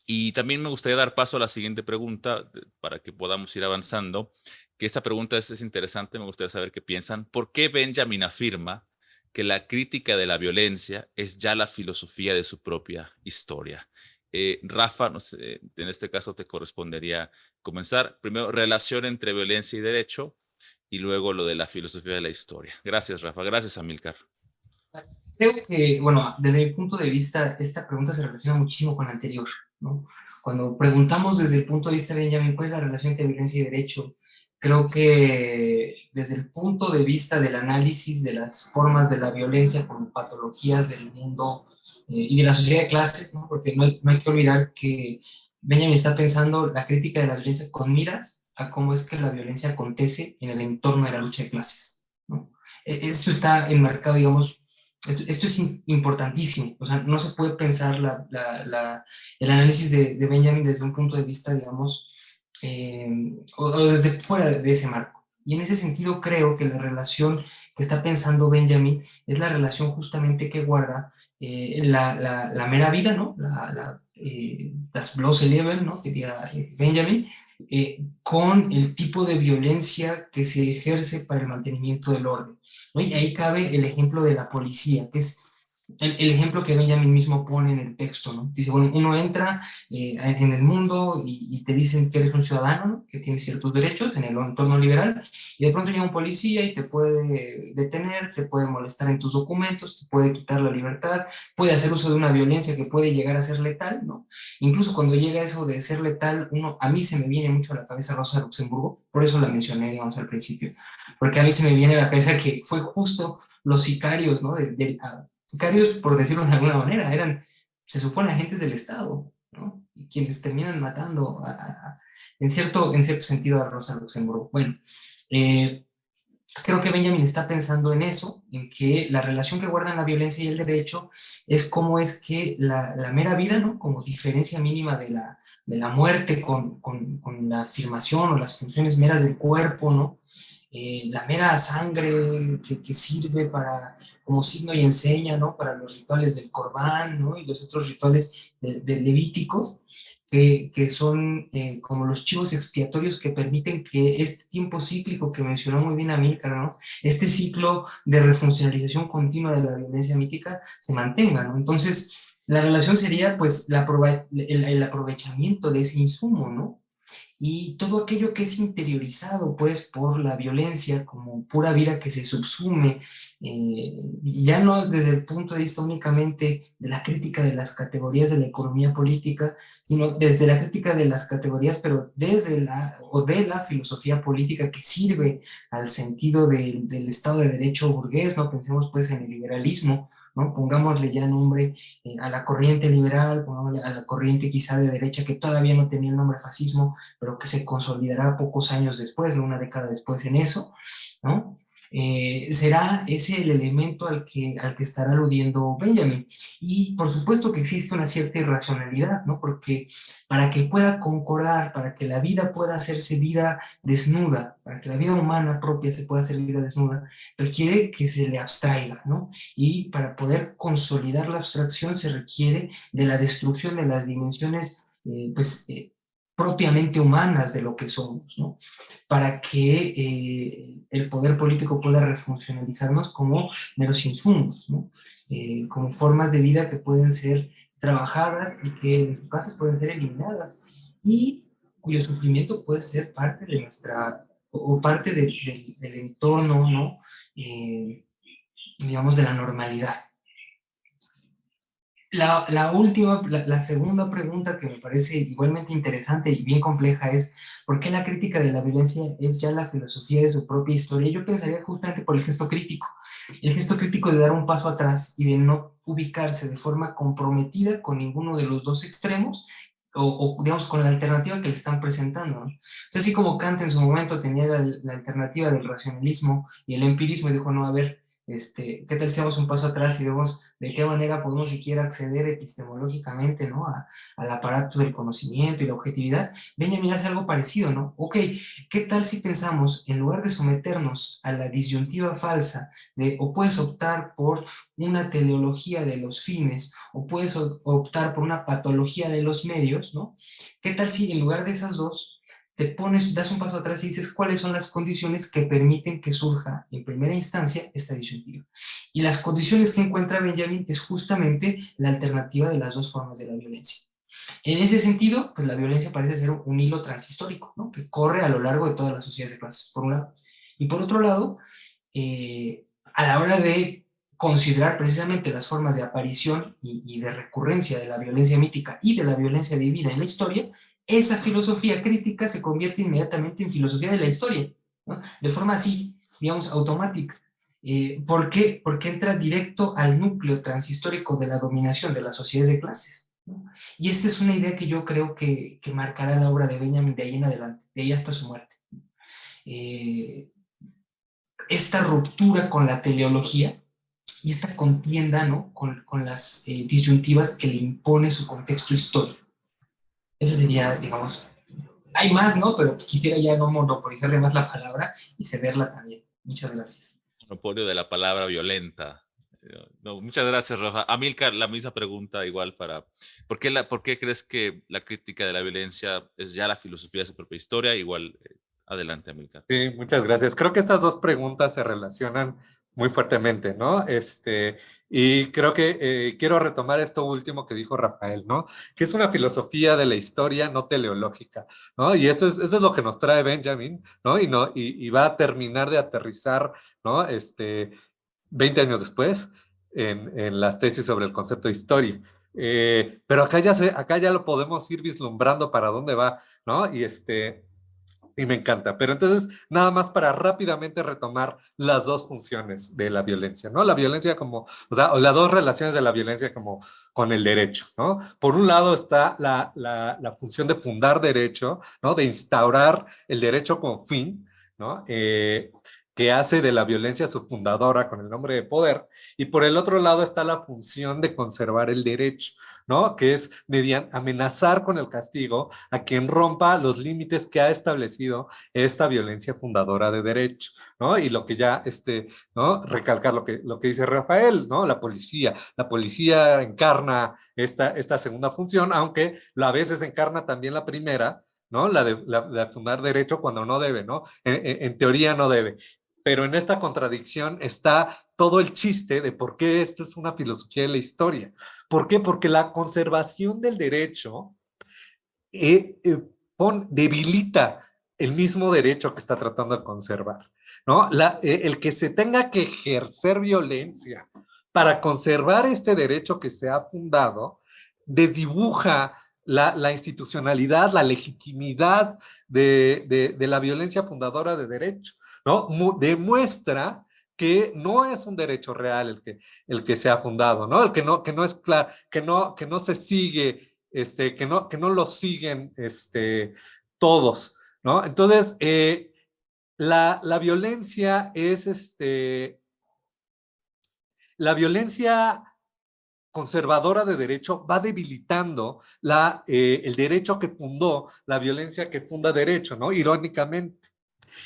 Y también me gustaría dar paso a la siguiente pregunta para que podamos ir avanzando, que esta pregunta es interesante, me gustaría saber qué piensan. ¿Por qué Benjamin afirma que la crítica de la violencia es ya la filosofía de su propia historia? Rafa, no sé, en este caso te correspondería comenzar. Primero, relación entre violencia y derecho, y luego lo de la filosofía de la historia. Gracias, Rafa. Gracias, Amílcar. Creo que, bueno, desde mi punto de vista, esta pregunta se relaciona muchísimo con la anterior, ¿no? Cuando preguntamos desde el punto de vista de Benjamin, ¿cuál es la relación entre violencia y derecho? Creo que desde el punto de vista del análisis de las formas de la violencia como patologías del mundo y de la sociedad de clases, ¿no? Porque no hay que olvidar que Benjamin está pensando la crítica de la violencia con miras a cómo es que la violencia acontece en el entorno de la lucha de clases, ¿no? Esto está enmarcado, digamos, esto es importantísimo, o sea, no se puede pensar el análisis de Benjamin desde un punto de vista, digamos, o desde fuera de ese marco. Y en ese sentido creo que la relación que está pensando Benjamin es la relación justamente que guarda la mera vida, ¿no? Das bloße Leben, ¿no? Que diga Benjamin, con el tipo de violencia que se ejerce para el mantenimiento del orden, ¿no? Y ahí cabe el ejemplo de la policía, que es el ejemplo que Benjamin mismo pone en el texto, ¿no? Dice, bueno, uno entra en el mundo y te dicen que eres un ciudadano, ¿no? Que tienes ciertos derechos en el entorno liberal, y de pronto llega un policía y te puede detener, te puede molestar en tus documentos, te puede quitar la libertad, puede hacer uso de una violencia que puede llegar a ser letal, ¿no? Incluso cuando llega eso de ser letal, a mí se me viene mucho a la cabeza Rosa Luxemburgo, por eso la mencioné, digamos, al principio, porque a mí se me viene a la cabeza que fue justo los sicarios, ¿no? Sicarios, por decirlo de alguna manera, se supone, agentes del Estado, ¿no? Y quienes terminan matando, en cierto sentido, a Rosa Luxemburgo. Bueno, Creo que Benjamin está pensando en eso, en que la relación que guardan la violencia y el derecho es cómo es que la mera vida, ¿no? Como diferencia mínima de la muerte con la afirmación o las funciones meras del cuerpo, ¿no? La mera sangre que sirve para, como signo y enseña, ¿no? Para los rituales del Corbán, ¿no? Y los otros rituales del Levítico, que son como los chivos expiatorios que permiten que este tiempo cíclico que mencionó muy bien Amílcar, ¿no? Este ciclo de refuncionalización continua de la violencia mítica se mantenga, ¿no? Entonces, la relación sería pues el aprovechamiento de ese insumo, ¿no? Y todo aquello que es interiorizado pues por la violencia como pura vida que se subsume, ya no desde el punto de vista únicamente de la crítica de las categorías de la economía política, sino desde la crítica de las categorías, pero desde de la filosofía política que sirve al sentido del Estado de Derecho burgués, ¿no? Pensemos pues en el liberalismo, ¿no? Pongámosle ya nombre a la corriente liberal, pongámosle a la corriente quizá de derecha que todavía no tenía el nombre fascismo, pero que se consolidará pocos años después, ¿no? Una década después en eso, ¿no? Será ese el elemento al que estará aludiendo Benjamin. Y por supuesto que existe una cierta irracionalidad, ¿no? Porque para que pueda concordar, para que la vida pueda hacerse vida desnuda, para que la vida humana propia se pueda hacer vida desnuda, requiere que se le abstraiga, ¿no? Y para poder consolidar la abstracción se requiere de la destrucción de las dimensiones, propiamente humanas de lo que somos, ¿no? Para que el poder político pueda refuncionalizarnos como meros insumos, ¿no? Como formas de vida que pueden ser trabajadas y que en su caso pueden ser eliminadas y cuyo sufrimiento puede ser parte de nuestra, o parte del entorno, ¿no? Digamos, de la normalidad. La segunda pregunta que me parece igualmente interesante y bien compleja es ¿por qué la crítica de la violencia es ya la filosofía de su propia historia? Yo pensaría justamente por el gesto crítico de dar un paso atrás y de no ubicarse de forma comprometida con ninguno de los dos extremos o digamos con la alternativa que le están presentando, ¿no? O sea, así como Kant en su momento tenía la alternativa del racionalismo y el empirismo y dijo, no, a ver, ¿qué tal si damos un paso atrás y vemos de qué manera podemos siquiera acceder epistemológicamente, ¿no? Al aparato del conocimiento y la objetividad? Benjamin hace algo parecido, ¿no? Ok, ¿qué tal si pensamos, en lugar de someternos a la disyuntiva falsa de o puedes optar por una teleología de los fines o puedes optar por una patología de los medios, ¿no? ¿Qué tal si en lugar de esas dos das un paso atrás y dices cuáles son las condiciones que permiten que surja en primera instancia esta disyuntiva? Y las condiciones que encuentra Benjamin es justamente la alternativa de las dos formas de la violencia. En ese sentido, pues la violencia parece ser un hilo transhistórico, ¿no? Que corre a lo largo de todas las sociedades de clases, por un lado. Y por otro lado, a la hora de considerar precisamente las formas de aparición y de recurrencia de la violencia mítica y de la violencia divina en la historia, esa filosofía crítica se convierte inmediatamente en filosofía de la historia, ¿no? De forma así, digamos, automática. ¿Por qué? Porque entra directo al núcleo transhistórico de la dominación de las sociedades de clases, ¿no? Y esta es una idea que yo creo que marcará la obra de Benjamin de ahí en adelante, de ahí hasta su muerte. Esta ruptura con la teleología y esta contienda, ¿no? con las disyuntivas que le impone su contexto histórico. Eso sería, digamos, hay más, ¿no? Pero quisiera ya no monopolizarle más la palabra y cederla también. Muchas gracias. Monopolio de la palabra violenta. No, muchas gracias, Rafa. Amílcar, la misma pregunta igual para... ¿Por qué crees que la crítica de la violencia es ya la filosofía de su propia historia? Igual, adelante, Amílcar. Sí, muchas gracias. Creo que estas dos preguntas se relacionan muy fuertemente, ¿no? Y creo que quiero retomar esto último que dijo Rafael, ¿no? Que es una filosofía de la historia no teleológica, ¿no? Y eso es lo que nos trae Benjamin, ¿no? Y va a terminar de aterrizar, ¿no? 20 años después en las tesis sobre el concepto de historia. Pero acá ya lo podemos ir vislumbrando para dónde va, ¿no? Y me encanta. Pero entonces, nada más para rápidamente retomar las dos funciones de la violencia, ¿no? La violencia como, o sea, las dos relaciones de la violencia como con el derecho, ¿no? Por un lado está la función de fundar derecho, ¿no? De instaurar el derecho como fin, ¿no? que hace de la violencia su fundadora con el nombre de poder, y por el otro lado está la función de conservar el derecho, ¿no? Que es mediante amenazar con el castigo a quien rompa los límites que ha establecido esta violencia fundadora de derecho, ¿no? Y lo que ya, ¿no? Recalcar lo que dice Rafael, ¿no? La policía encarna esta segunda función, aunque a veces encarna también la primera, ¿no? La de fundar derecho cuando no debe, ¿no? En teoría no debe. Pero en esta contradicción está todo el chiste de por qué esto es una filosofía de la historia. ¿Por qué? Porque la conservación del derecho debilita el mismo derecho que está tratando de conservar, ¿no? El que se tenga que ejercer violencia para conservar este derecho que se ha fundado, desdibuja la institucionalidad, la legitimidad de la violencia fundadora de derecho, ¿no? Demuestra que no es un derecho real el que se ha fundado, ¿no? El que no es claro, que no se sigue, que no lo siguen todos, ¿no? Entonces, la violencia es, la violencia conservadora de derecho va debilitando el derecho que fundó, la violencia que funda derecho, ¿no? Irónicamente.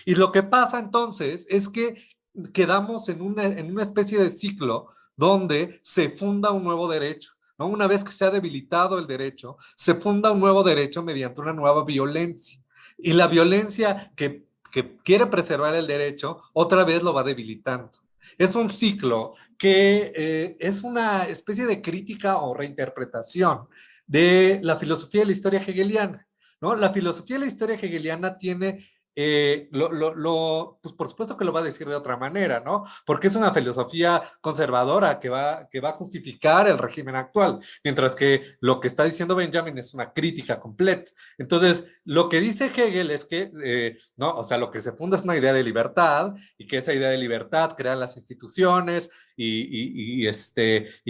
Y lo que pasa entonces es que quedamos en una especie de ciclo donde se funda un nuevo derecho, ¿no? Una vez que se ha debilitado el derecho, se funda un nuevo derecho mediante una nueva violencia. Y la violencia que quiere preservar el derecho, otra vez lo va debilitando. Es un ciclo que es una especie de crítica o reinterpretación de la filosofía de la historia hegeliana, ¿no? La filosofía de la historia hegeliana tiene pues por supuesto que lo va a decir de otra manera, ¿no? Porque es una filosofía conservadora que va a justificar el régimen actual, mientras que lo que está diciendo Benjamin es una crítica completa. Entonces, lo que dice Hegel es que, no, o sea, lo que se funda es una idea de libertad y que esa idea de libertad crea las instituciones y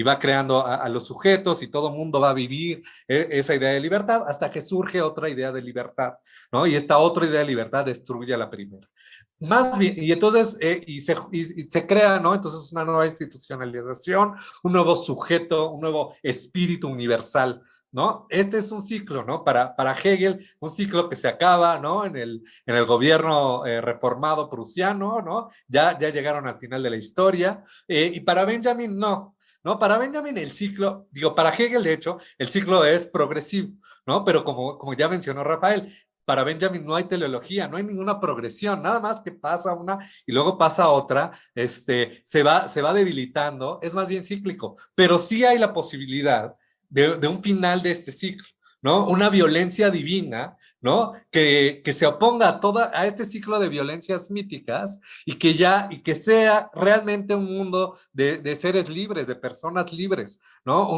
va creando a los sujetos y todo mundo va a vivir esa idea de libertad hasta que surge otra idea de libertad, ¿no? Y esta otra idea de libertad destruye a la primera. Más bien, y entonces, y se crea, ¿no? Entonces una nueva institucionalización, un nuevo sujeto, un nuevo espíritu universal, ¿no? Este es un ciclo, ¿no? Para Hegel, un ciclo que se acaba, ¿no? En el gobierno reformado prusiano, ¿no? Ya llegaron al final de la historia, y para Benjamin, no. ¿No? Para Benjamin el ciclo, digo, para Hegel de hecho, el ciclo es progresivo, ¿no? Pero como ya mencionó Rafael, para Benjamin no hay teleología, no hay ninguna progresión, nada más que pasa una y luego pasa otra, se va debilitando, es más bien cíclico, pero sí hay la posibilidad de un final de este ciclo, ¿no? Una violencia divina, ¿no? Que se oponga a este ciclo de violencias míticas y que sea realmente un mundo de seres libres, de personas libres, ¿no?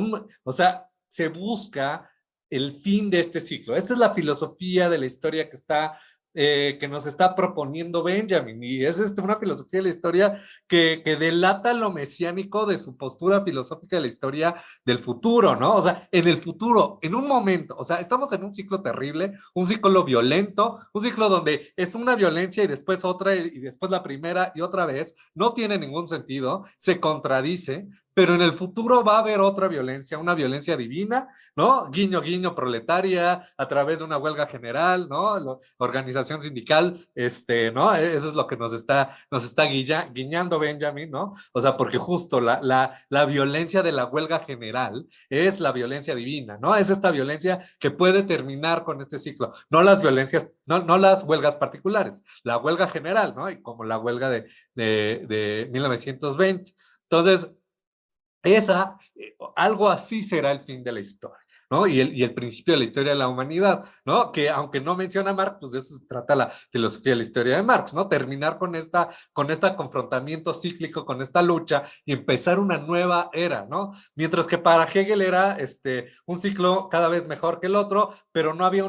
O sea, se busca el fin de este ciclo. Esta es la filosofía de la historia que nos está proponiendo Benjamin, y es una filosofía de la historia que delata lo mesiánico de su postura filosófica de la historia del futuro, ¿no? O sea, en el futuro, en un momento, o sea, estamos en un ciclo terrible, un ciclo violento, un ciclo donde es una violencia y después otra y después la primera y otra vez, no tiene ningún sentido, se contradice, pero en el futuro va a haber otra violencia, una violencia divina, ¿no? Guiño, guiño, proletaria, a través de una huelga general, ¿no? Organización sindical, ¿no? Eso es lo que nos está guiñando Benjamin, ¿no? O sea, porque justo la violencia de la huelga general es la violencia divina, ¿no? Es esta violencia que puede terminar con este ciclo, no las violencias, no las huelgas particulares, la huelga general, ¿no? Y como la huelga de 1920. Entonces, algo así será el fin de la historia, ¿no? Y el principio de la historia de la humanidad, ¿no? Que aunque no menciona Marx, pues de eso se trata la filosofía de la historia de Marx, ¿no? Terminar con este confrontamiento cíclico, con esta lucha y empezar una nueva era, ¿no? Mientras que para Hegel era un ciclo cada vez mejor que el otro, pero no había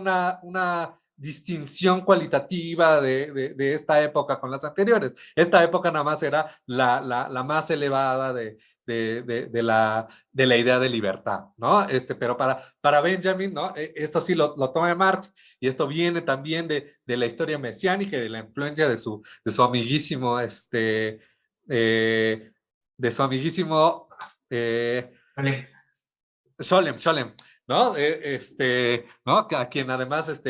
distinción cualitativa de esta época con las anteriores. Esta época nada más era la más elevada de la idea de libertad, ¿no? Pero para Benjamin, ¿no? Esto sí lo toma de Marx, y esto viene también de la historia mesiánica y de la influencia de su amiguísimo, de su amiguísimo Vale. Scholem, ¿no? ¿No? A quien además,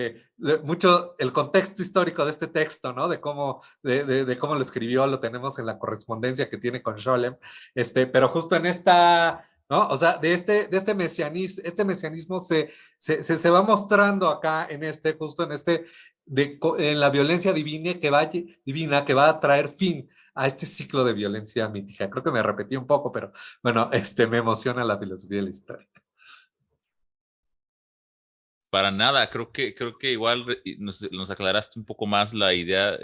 mucho el contexto histórico de este texto, ¿no? De cómo lo escribió, lo tenemos en la correspondencia que tiene con Scholem, pero justo en esta, ¿no? O sea, de este mesianismo se va mostrando acá justo en la violencia divina que va a traer fin a este ciclo de violencia mítica. Creo que me repetí un poco, pero bueno, me emociona la filosofía de la historia. Para nada, creo que igual nos aclaraste un poco más la idea,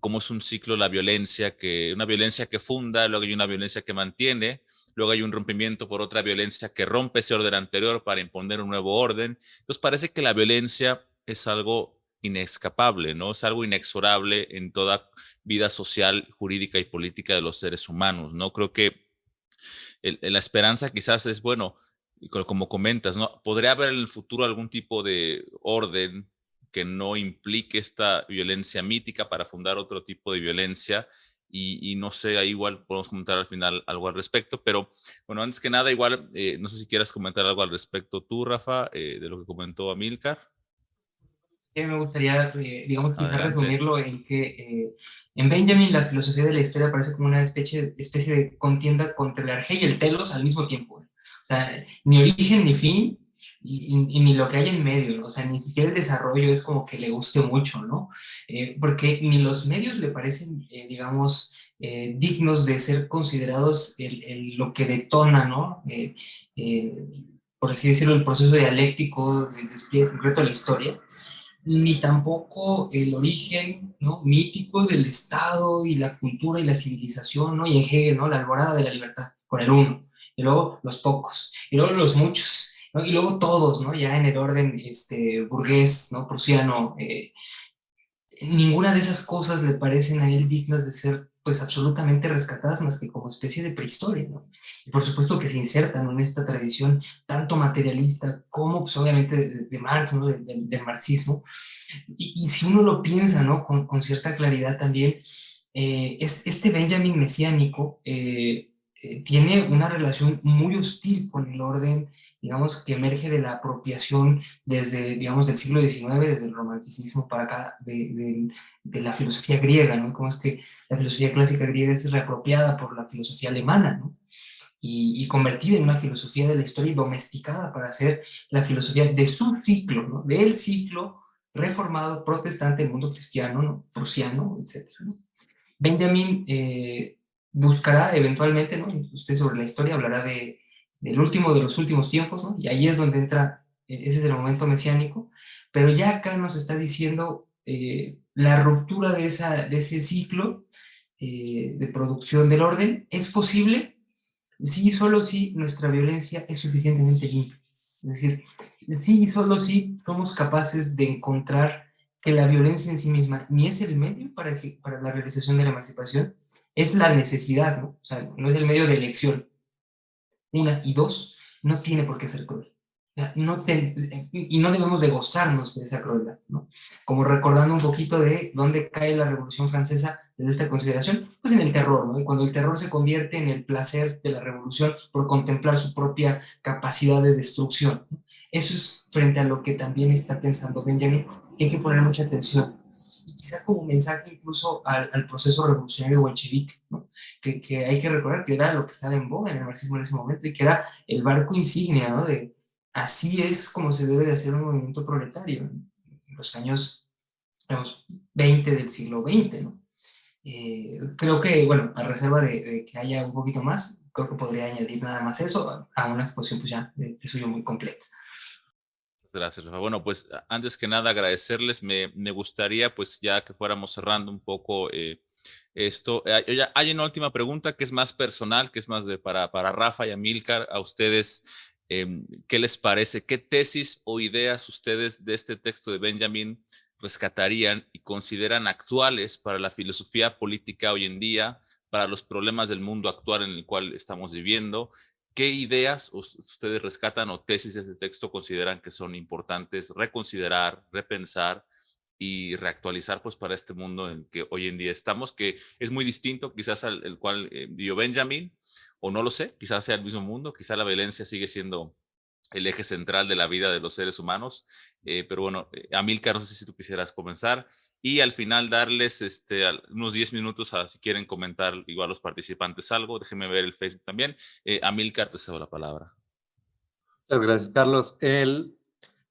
cómo es un ciclo la violencia, una violencia que funda, luego hay una violencia que mantiene, luego hay un rompimiento por otra violencia que rompe ese orden anterior para imponer un nuevo orden. Entonces parece que la violencia es algo inescapable, ¿no? Es algo inexorable en toda vida social, jurídica y política de los seres humanos, ¿no? Creo que la esperanza quizás es, bueno, como comentas, ¿no? ¿Podría haber en el futuro algún tipo de orden que no implique esta violencia mítica para fundar otro tipo de violencia? Y no sé, ahí igual podemos comentar al final algo al respecto, pero bueno, antes que nada, igual, no sé si quieras comentar algo al respecto tú, Rafa, de lo que comentó Amílcar. Me gustaría, digamos, intentar Adelante. resumirlo en que en Benjamin la filosofía de la historia parece como una especie de contienda contra el arjé y el telos al mismo tiempo. O sea, ni origen ni fin, y ni lo que hay en medio, ¿no? O sea, ni siquiera el desarrollo es como que le guste mucho, ¿no? Porque ni los medios le parecen, digamos, dignos de ser considerados lo que detona, ¿no? Por así decirlo, el proceso dialéctico del despliegue concreto de la historia, ni tampoco el origen, ¿no?, mítico del Estado y la cultura y la civilización, ¿no? Y en Hegel, ¿no?, la alborada de la libertad, con el uno, y luego los pocos, y luego los muchos, ¿no? Y luego todos, ¿no?, ya en el orden burgués, ¿no?, prusiano. Ninguna de esas cosas le parecen a él dignas de ser, pues, absolutamente rescatadas, más que como especie de prehistoria, ¿no? Y por supuesto que se insertan, ¿no?, en esta tradición tanto materialista como, pues, obviamente de Marx, ¿no?, del marxismo. Y si uno lo piensa, ¿no?, con cierta claridad también, este Benjamin mesiánico tiene una relación muy hostil con el orden, digamos, que emerge de la apropiación desde, digamos, del siglo XIX, desde el romanticismo para acá, de la filosofía griega, ¿no? Como es que la filosofía clásica griega es reapropiada por la filosofía alemana, ¿no? Y convertida en una filosofía de la historia y domesticada para hacer la filosofía de su ciclo, ¿no?, del ciclo reformado protestante del mundo cristiano, ¿no?, prusiano, etc., ¿no? Benjamin buscará eventualmente, ¿no?, usted sobre la historia hablará del último de los últimos tiempos, ¿no?, y ahí es donde entra, ese es el momento mesiánico, pero ya acá nos está diciendo la ruptura de ese ciclo de producción del orden es posible sí, solo si nuestra violencia es suficientemente limpia. Es decir, sí, solo si somos capaces de encontrar que la violencia en sí misma ni es el medio para la realización de la emancipación, es la necesidad, ¿no? O sea, no es el medio de elección. Una, y dos, no tiene por qué ser cruel. Y no debemos de gozarnos de esa crueldad, ¿no? Como recordando un poquito de dónde cae la Revolución Francesa desde esta consideración, pues en el terror, ¿no? Y cuando el terror se convierte en el placer de la revolución por contemplar su propia capacidad de destrucción, ¿no? Eso es frente a lo que también está pensando Benjamin, que hay que poner mucha atención. Y quizá como mensaje incluso al proceso revolucionario bolchevique, ¿no? Que hay que recordar que era lo que estaba en boga en el marxismo en ese momento y que era el barco insignia, ¿no? De así es como se debe de hacer un movimiento proletario en los años, digamos, 20 del siglo XX, ¿no? Creo que, bueno, a reserva de que haya un poquito más, creo que podría añadir nada más eso a una exposición pues ya de suyo muy completa. Gracias, Rafa. Bueno, pues antes que nada agradecerles, me gustaría pues ya que fuéramos cerrando un poco esto. Hay una última pregunta que es más personal, que es más para Rafa y Amílcar, a ustedes. ¿Qué les parece? ¿Qué tesis o ideas ustedes de este texto de Benjamin rescatarían y consideran actuales para la filosofía política hoy en día, para los problemas del mundo actual en el cual estamos viviendo? ¿Qué ideas ustedes rescatan o tesis de este texto consideran que son importantes reconsiderar, repensar y reactualizar pues para este mundo en el que hoy en día estamos, que es muy distinto quizás al el cual vivió Benjamin, o no lo sé, quizás sea el mismo mundo, quizás la violencia sigue siendo el eje central de la vida de los seres humanos, pero bueno, Amílcar, no sé si tú quisieras comenzar y al final darles unos 10 minutos a si quieren comentar igual los participantes algo, déjenme ver el Facebook también. Amílcar, te cedo la palabra. Muchas gracias, Carlos.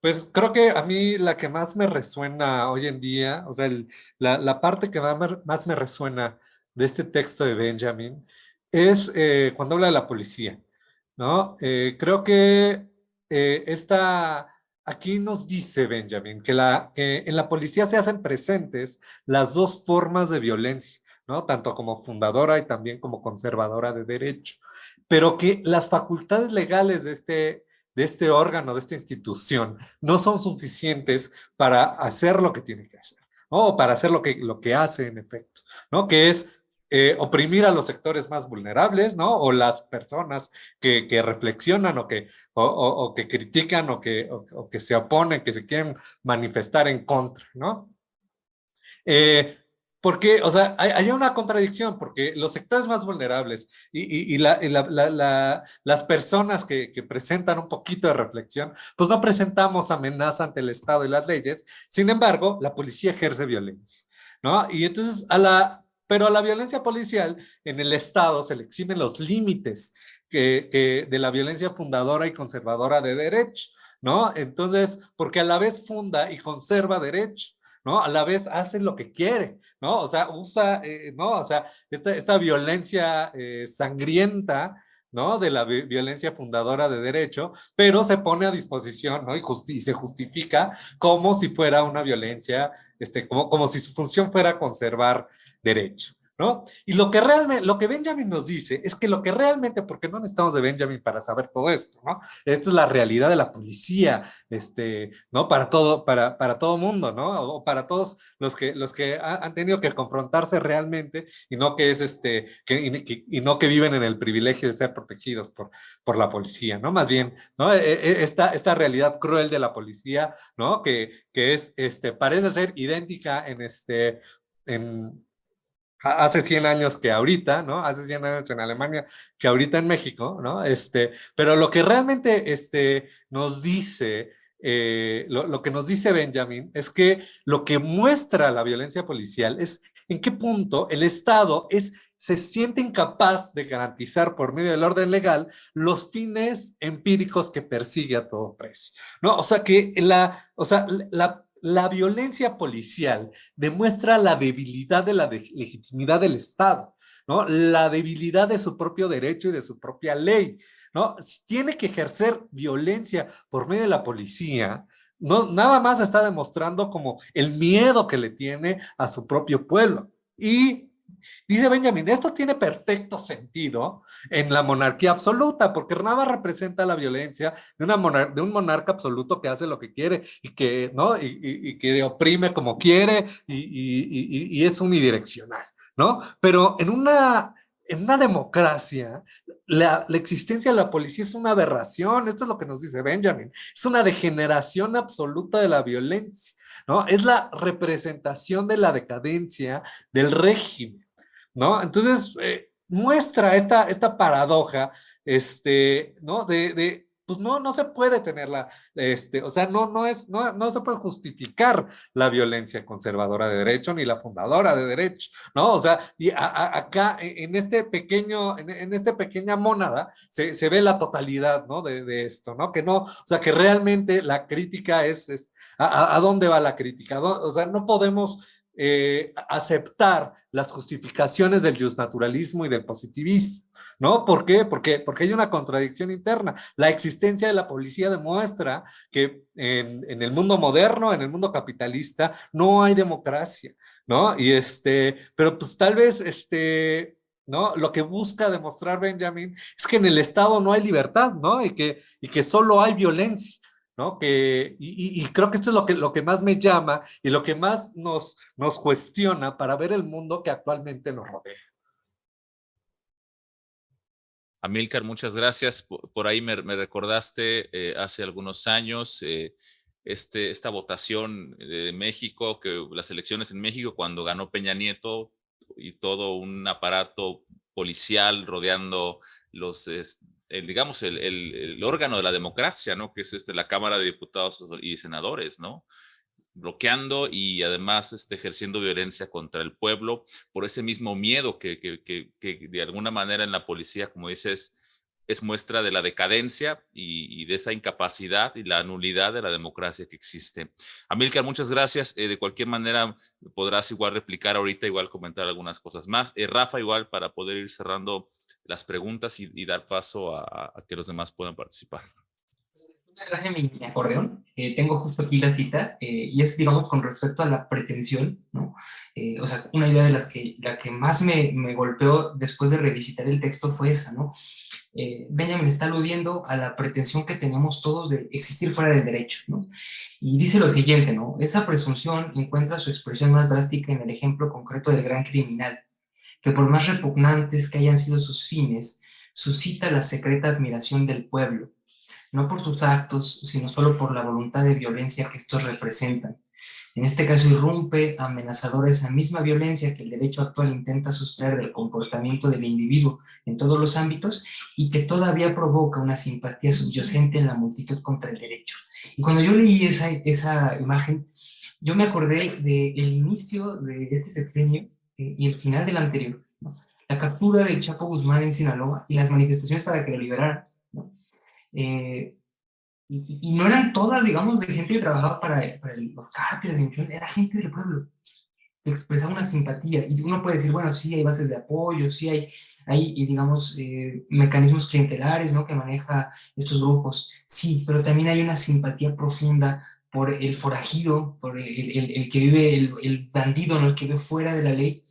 Pues creo que a mí la que más me resuena hoy en día, o sea, la parte que más me resuena de este texto de Benjamin es cuando habla de la policía, ¿no? Creo que aquí nos dice Benjamin que en la policía se hacen presentes las dos formas de violencia, ¿no? Tanto como fundadora y también como conservadora de derecho, pero que las facultades legales de este órgano, de esta institución, no son suficientes para hacer lo que tiene que hacer, ¿no? O para hacer lo que hace en efecto, ¿no? Que es oprimir a los sectores más vulnerables, ¿no? O las personas que reflexionan o que critican o que se oponen, que se quieren manifestar en contra, ¿no? Porque, o sea, hay una contradicción, porque los sectores más vulnerables las personas que presentan un poquito de reflexión, pues no presentamos amenaza ante el Estado y las leyes. Sin embargo, la policía ejerce violencia, ¿no? Y entonces, pero a la violencia policial en el Estado se le eximen los límites de la violencia fundadora y conservadora de derecho, ¿no? Entonces, porque a la vez funda y conserva derecho, ¿no? A la vez hace lo que quiere, ¿no? O sea, usa, ¿no? O sea, esta violencia sangrienta, ¿no? De la violencia fundadora de derecho, pero se pone a disposición, ¿no? Y se justifica como si fuera una violencia, como si su función fuera conservar derecho, ¿no? Y lo que Benjamin nos dice es que lo que realmente, porque no necesitamos de Benjamin para saber todo esto, ¿no? Esto es la realidad de la policía, ¿no? Para todo mundo, ¿no? O para todos los que han tenido que confrontarse realmente y no que es y no que viven en el privilegio de ser protegidos por la policía, ¿no? Más bien, ¿no? Esta realidad cruel de la policía, ¿no? Que es, parece ser idéntica en hace 100 años que ahorita, ¿no? Hace 100 años en Alemania que ahorita en México, ¿no? Pero lo que realmente nos dice, lo que nos dice Benjamin es que lo que muestra la violencia policial es en qué punto el Estado se siente incapaz de garantizar por medio del orden legal los fines empíricos que persigue a todo precio, ¿no? O sea que la violencia policial demuestra la debilidad de la legitimidad del Estado, ¿no? La debilidad de su propio derecho y de su propia ley, ¿no? Si tiene que ejercer violencia por medio de la policía, no, nada más está demostrando como el miedo que le tiene a su propio pueblo. Y dice Benjamin, esto tiene perfecto sentido en la monarquía absoluta, porque nada representa la violencia de un monarca absoluto que hace lo que quiere y que, ¿no? Y que oprime como quiere y es unidireccional, ¿no? Pero en una democracia, la existencia de la policía es una aberración, esto es lo que nos dice Benjamin, es una degeneración absoluta de la violencia, ¿no? Es la representación de la decadencia del régimen, ¿no? Entonces, muestra esta paradoja, ¿no? Pues no se puede tenerla, o sea, no se puede justificar la violencia conservadora de derecho ni la fundadora de derecho, ¿no? O sea, y acá en en esta pequeña mónada se ve la totalidad, ¿no? De esto, ¿no? Que no, o sea, que realmente la crítica es ¿a dónde va la crítica? O sea, no podemos aceptar las justificaciones del justnaturalismo y del positivismo, ¿no? ¿Por qué? Porque hay una contradicción interna. La existencia de la policía demuestra que en el mundo moderno, en el mundo capitalista, no hay democracia, ¿no? Pero pues tal vez, ¿no? Lo que busca demostrar Benjamin es que en el Estado no hay libertad, ¿no? Y que solo hay violencia, ¿no? Y creo que esto es lo que más me llama y lo que más nos cuestiona para ver el mundo que actualmente nos rodea. Amílcar, muchas gracias. Por ahí me recordaste hace algunos años esta votación de México, que las elecciones en México cuando ganó Peña Nieto y todo un aparato policial rodeando digamos, el órgano de la democracia, ¿no? Que es la Cámara de Diputados y Senadores, ¿no? Bloqueando y además ejerciendo violencia contra el pueblo por ese mismo miedo que de alguna manera en la policía, como dices, es muestra de la decadencia y de esa incapacidad y la nulidad de la democracia que existe. Amílcar, muchas gracias. De cualquier manera podrás igual replicar ahorita, igual comentar algunas cosas más. Rafa, igual para poder ir cerrando las preguntas y dar paso a que los demás puedan participar. Traje mi acordeón, tengo justo aquí la cita, y es, digamos, con respecto a la pretensión, ¿no? O sea, una idea de la que más me golpeó después de revisitar el texto fue esa, ¿no? Benjamin está aludiendo a la pretensión que tenemos todos de existir fuera del derecho, ¿no? Y dice lo siguiente, ¿no? Esa presunción encuentra su expresión más drástica en el ejemplo concreto del gran criminal, que por más repugnantes que hayan sido sus fines, suscita la secreta admiración del pueblo, no por sus actos, sino solo por la voluntad de violencia que estos representan. En este caso irrumpe amenazadora esa misma violencia que el derecho actual intenta sustraer del comportamiento del individuo en todos los ámbitos y que todavía provoca una simpatía subyacente en la multitud contra el derecho. Y cuando yo leí esa imagen, yo me acordé del inicio de este sexenio y el final del anterior, ¿no? La captura del Chapo Guzmán en Sinaloa y las manifestaciones para que lo liberaran, ¿no? Y no eran todas, digamos, de gente que trabajaba para los cárteles, era gente del pueblo que expresaba una simpatía. Y uno puede decir, bueno, sí, hay bases de apoyo, sí hay digamos, mecanismos clientelares, ¿no? Que maneja estos grupos. Sí, pero también hay una simpatía profunda por el forajido, por el que vive, el bandido, ¿no? El que vive fuera de la ley,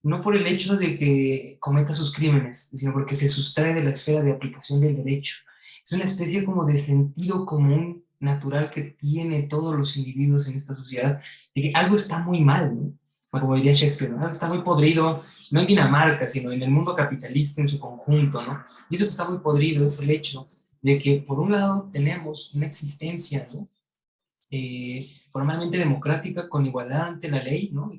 no por el hecho de que cometa sus crímenes, sino porque se sustrae de la esfera de aplicación del derecho. Es una especie como de sentido común natural que tienen todos los individuos en esta sociedad, de que algo está muy mal, ¿no? Como diría Shakespeare, ¿no? Algo está muy podrido, no en Dinamarca, sino en el mundo capitalista en su conjunto, ¿no? Y eso que está muy podrido es el hecho de que, por un lado, tenemos una existencia, ¿no? Formalmente democrática, con igualdad ante la ley, ¿no?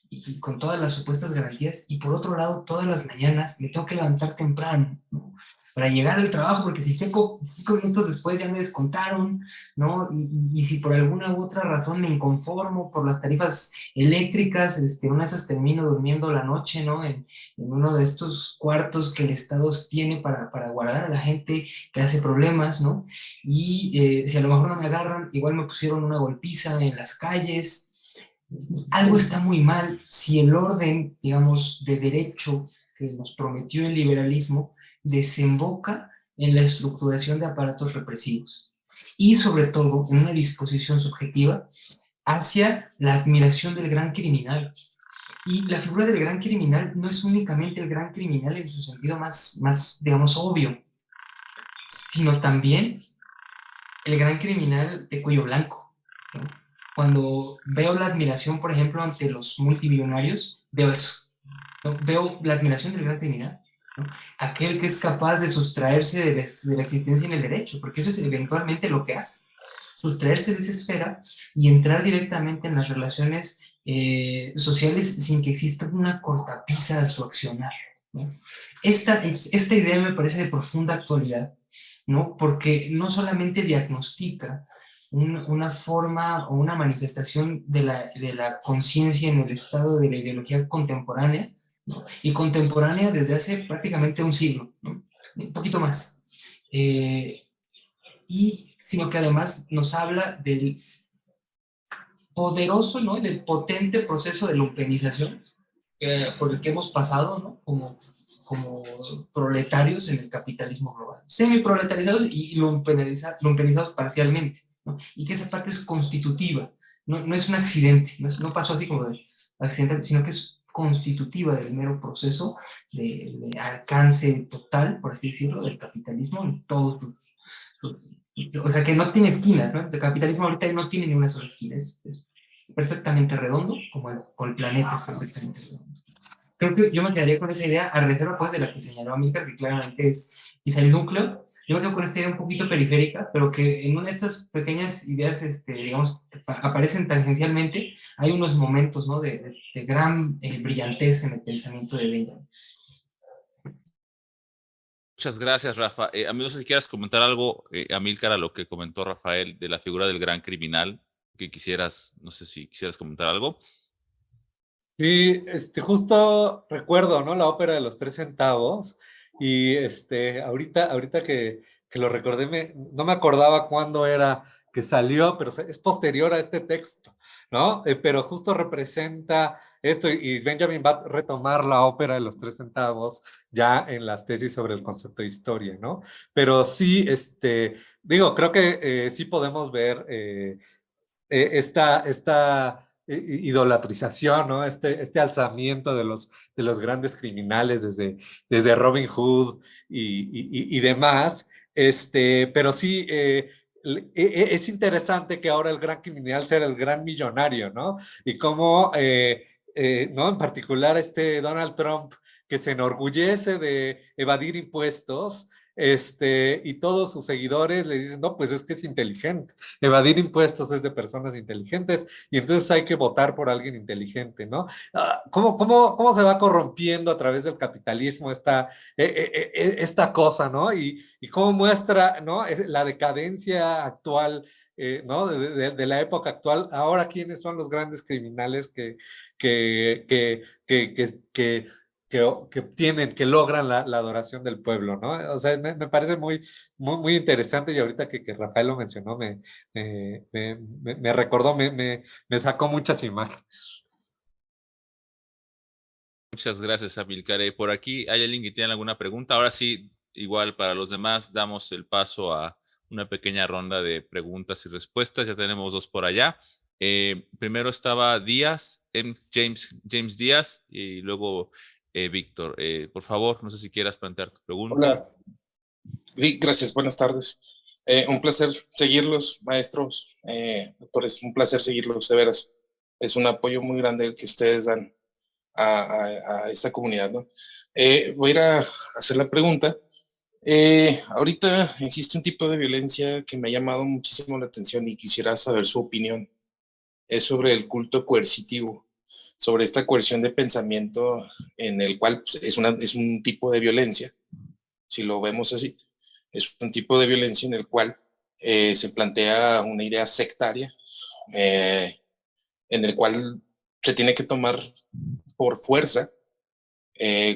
Y con todas las supuestas garantías, y por otro lado, todas las mañanas me tengo que levantar temprano, ¿no? Para llegar al trabajo, porque si checo 5 minutos después ya me descontaron, ¿no? Y si por alguna u otra razón me inconformo por las tarifas eléctricas, una de esas termino durmiendo la noche, ¿no? En uno de estos cuartos que el Estado tiene para guardar a la gente que hace problemas, ¿no? Y si a lo mejor no me agarran, igual me pusieron una golpiza en las calles. Y algo está muy mal si el orden, digamos, de derecho que nos prometió el liberalismo desemboca en la estructuración de aparatos represivos y sobre todo en una disposición subjetiva hacia la admiración del gran criminal. Y la figura del gran criminal no es únicamente el gran criminal en su sentido más digamos, obvio, sino también el gran criminal de cuello blanco, ¿no? Cuando veo la admiración, por ejemplo, ante los multimillonarios, veo eso, ¿no? Veo la admiración del gran criminal, ¿no? Aquel que es capaz de sustraerse de la existencia en el derecho, porque eso es eventualmente lo que hace, sustraerse de esa esfera y entrar directamente en las relaciones sociales sin que exista una cortapisa a su accionar, ¿no? Esta idea me parece de profunda actualidad, ¿no? Porque no solamente diagnostica una forma o una manifestación de la conciencia en el estado de la ideología contemporánea, ¿no? Y contemporánea desde hace prácticamente un siglo, ¿no? Un poquito más. Sino que además nos habla del poderoso, ¿no? Del potente proceso de lumpenización por el que hemos pasado, ¿no? Como proletarios en el capitalismo global, semiproletarizados y lumpenizados parcialmente, ¿no? Y que esa parte es constitutiva, no es un accidente, no pasó así como de accidental, sino que es constitutiva del mero proceso de alcance total, por así decirlo, del capitalismo en todos o sea, que no tiene esquinas, ¿no? El capitalismo ahorita no tiene ni una sola esquina, es perfectamente redondo, como el planeta es perfectamente redondo. Creo que yo me quedaría con esa idea, a reserva pues de la que señaló Amílcar, que claramente es quizá el núcleo. Yo me quedo con esta idea un poquito periférica, pero que en una de estas pequeñas ideas, digamos, que aparecen tangencialmente, hay unos momentos, ¿no?, de gran brillantez en el pensamiento de Benjamin. Muchas gracias, Rafa. Amigos, si quieras comentar algo, Amílcar, a lo que comentó Rafael de la figura del gran criminal, que quisieras, no sé si quisieras comentar algo. Sí, justo recuerdo, ¿no? La ópera de los 3 centavos, y ahorita que lo recordé, no me acordaba cuándo era que salió, pero es posterior a este texto, ¿no? Pero justo representa esto, y Benjamin va a retomar la ópera de los 3 centavos ya en las tesis sobre el concepto de historia, ¿no? Pero sí, digo, creo que sí podemos ver esta idolatrización, ¿no? Este alzamiento de los grandes criminales desde Robin Hood y demás. Pero sí, es interesante que ahora el gran criminal sea el gran millonario, ¿no? Y cómo, ¿no? En particular Donald Trump, que se enorgullece de evadir impuestos, y todos sus seguidores le dicen, no, pues es que es inteligente. Evadir impuestos es de personas inteligentes, y entonces hay que votar por alguien inteligente, ¿no? ¿Cómo se va corrompiendo a través del capitalismo esta cosa, ¿no? Y cómo muestra, ¿no?, la decadencia actual, ¿no? De la época actual. Ahora, ¿quiénes son los grandes criminales que logran la adoración del pueblo, ¿no? O sea, me parece muy interesante, y ahorita que Rafael lo mencionó, me recordó, me sacó muchas imágenes. Muchas gracias, Amílcar. Por aquí, ¿hay alguien que tiene alguna pregunta? Ahora sí, igual para los demás, damos el paso a una pequeña ronda de preguntas y respuestas. Ya tenemos 2 por allá. Primero estaba James Díaz, y luego Víctor. Por favor, no sé si quieras plantear tu pregunta. Hola. Sí, gracias, buenas tardes. Un placer seguirlos, maestros, doctores, un placer seguirlos, de veras. Es un apoyo muy grande el que ustedes dan a esta comunidad, ¿no? Voy a ir a hacer la pregunta. Ahorita existe un tipo de violencia que me ha llamado muchísimo la atención y quisiera saber su opinión. Es sobre el culto coercitivo, sobre esta coerción de pensamiento en el cual pues, es un tipo de violencia, si lo vemos así. Es un tipo de violencia en el cual se plantea una idea sectaria, en el cual se tiene que tomar por fuerza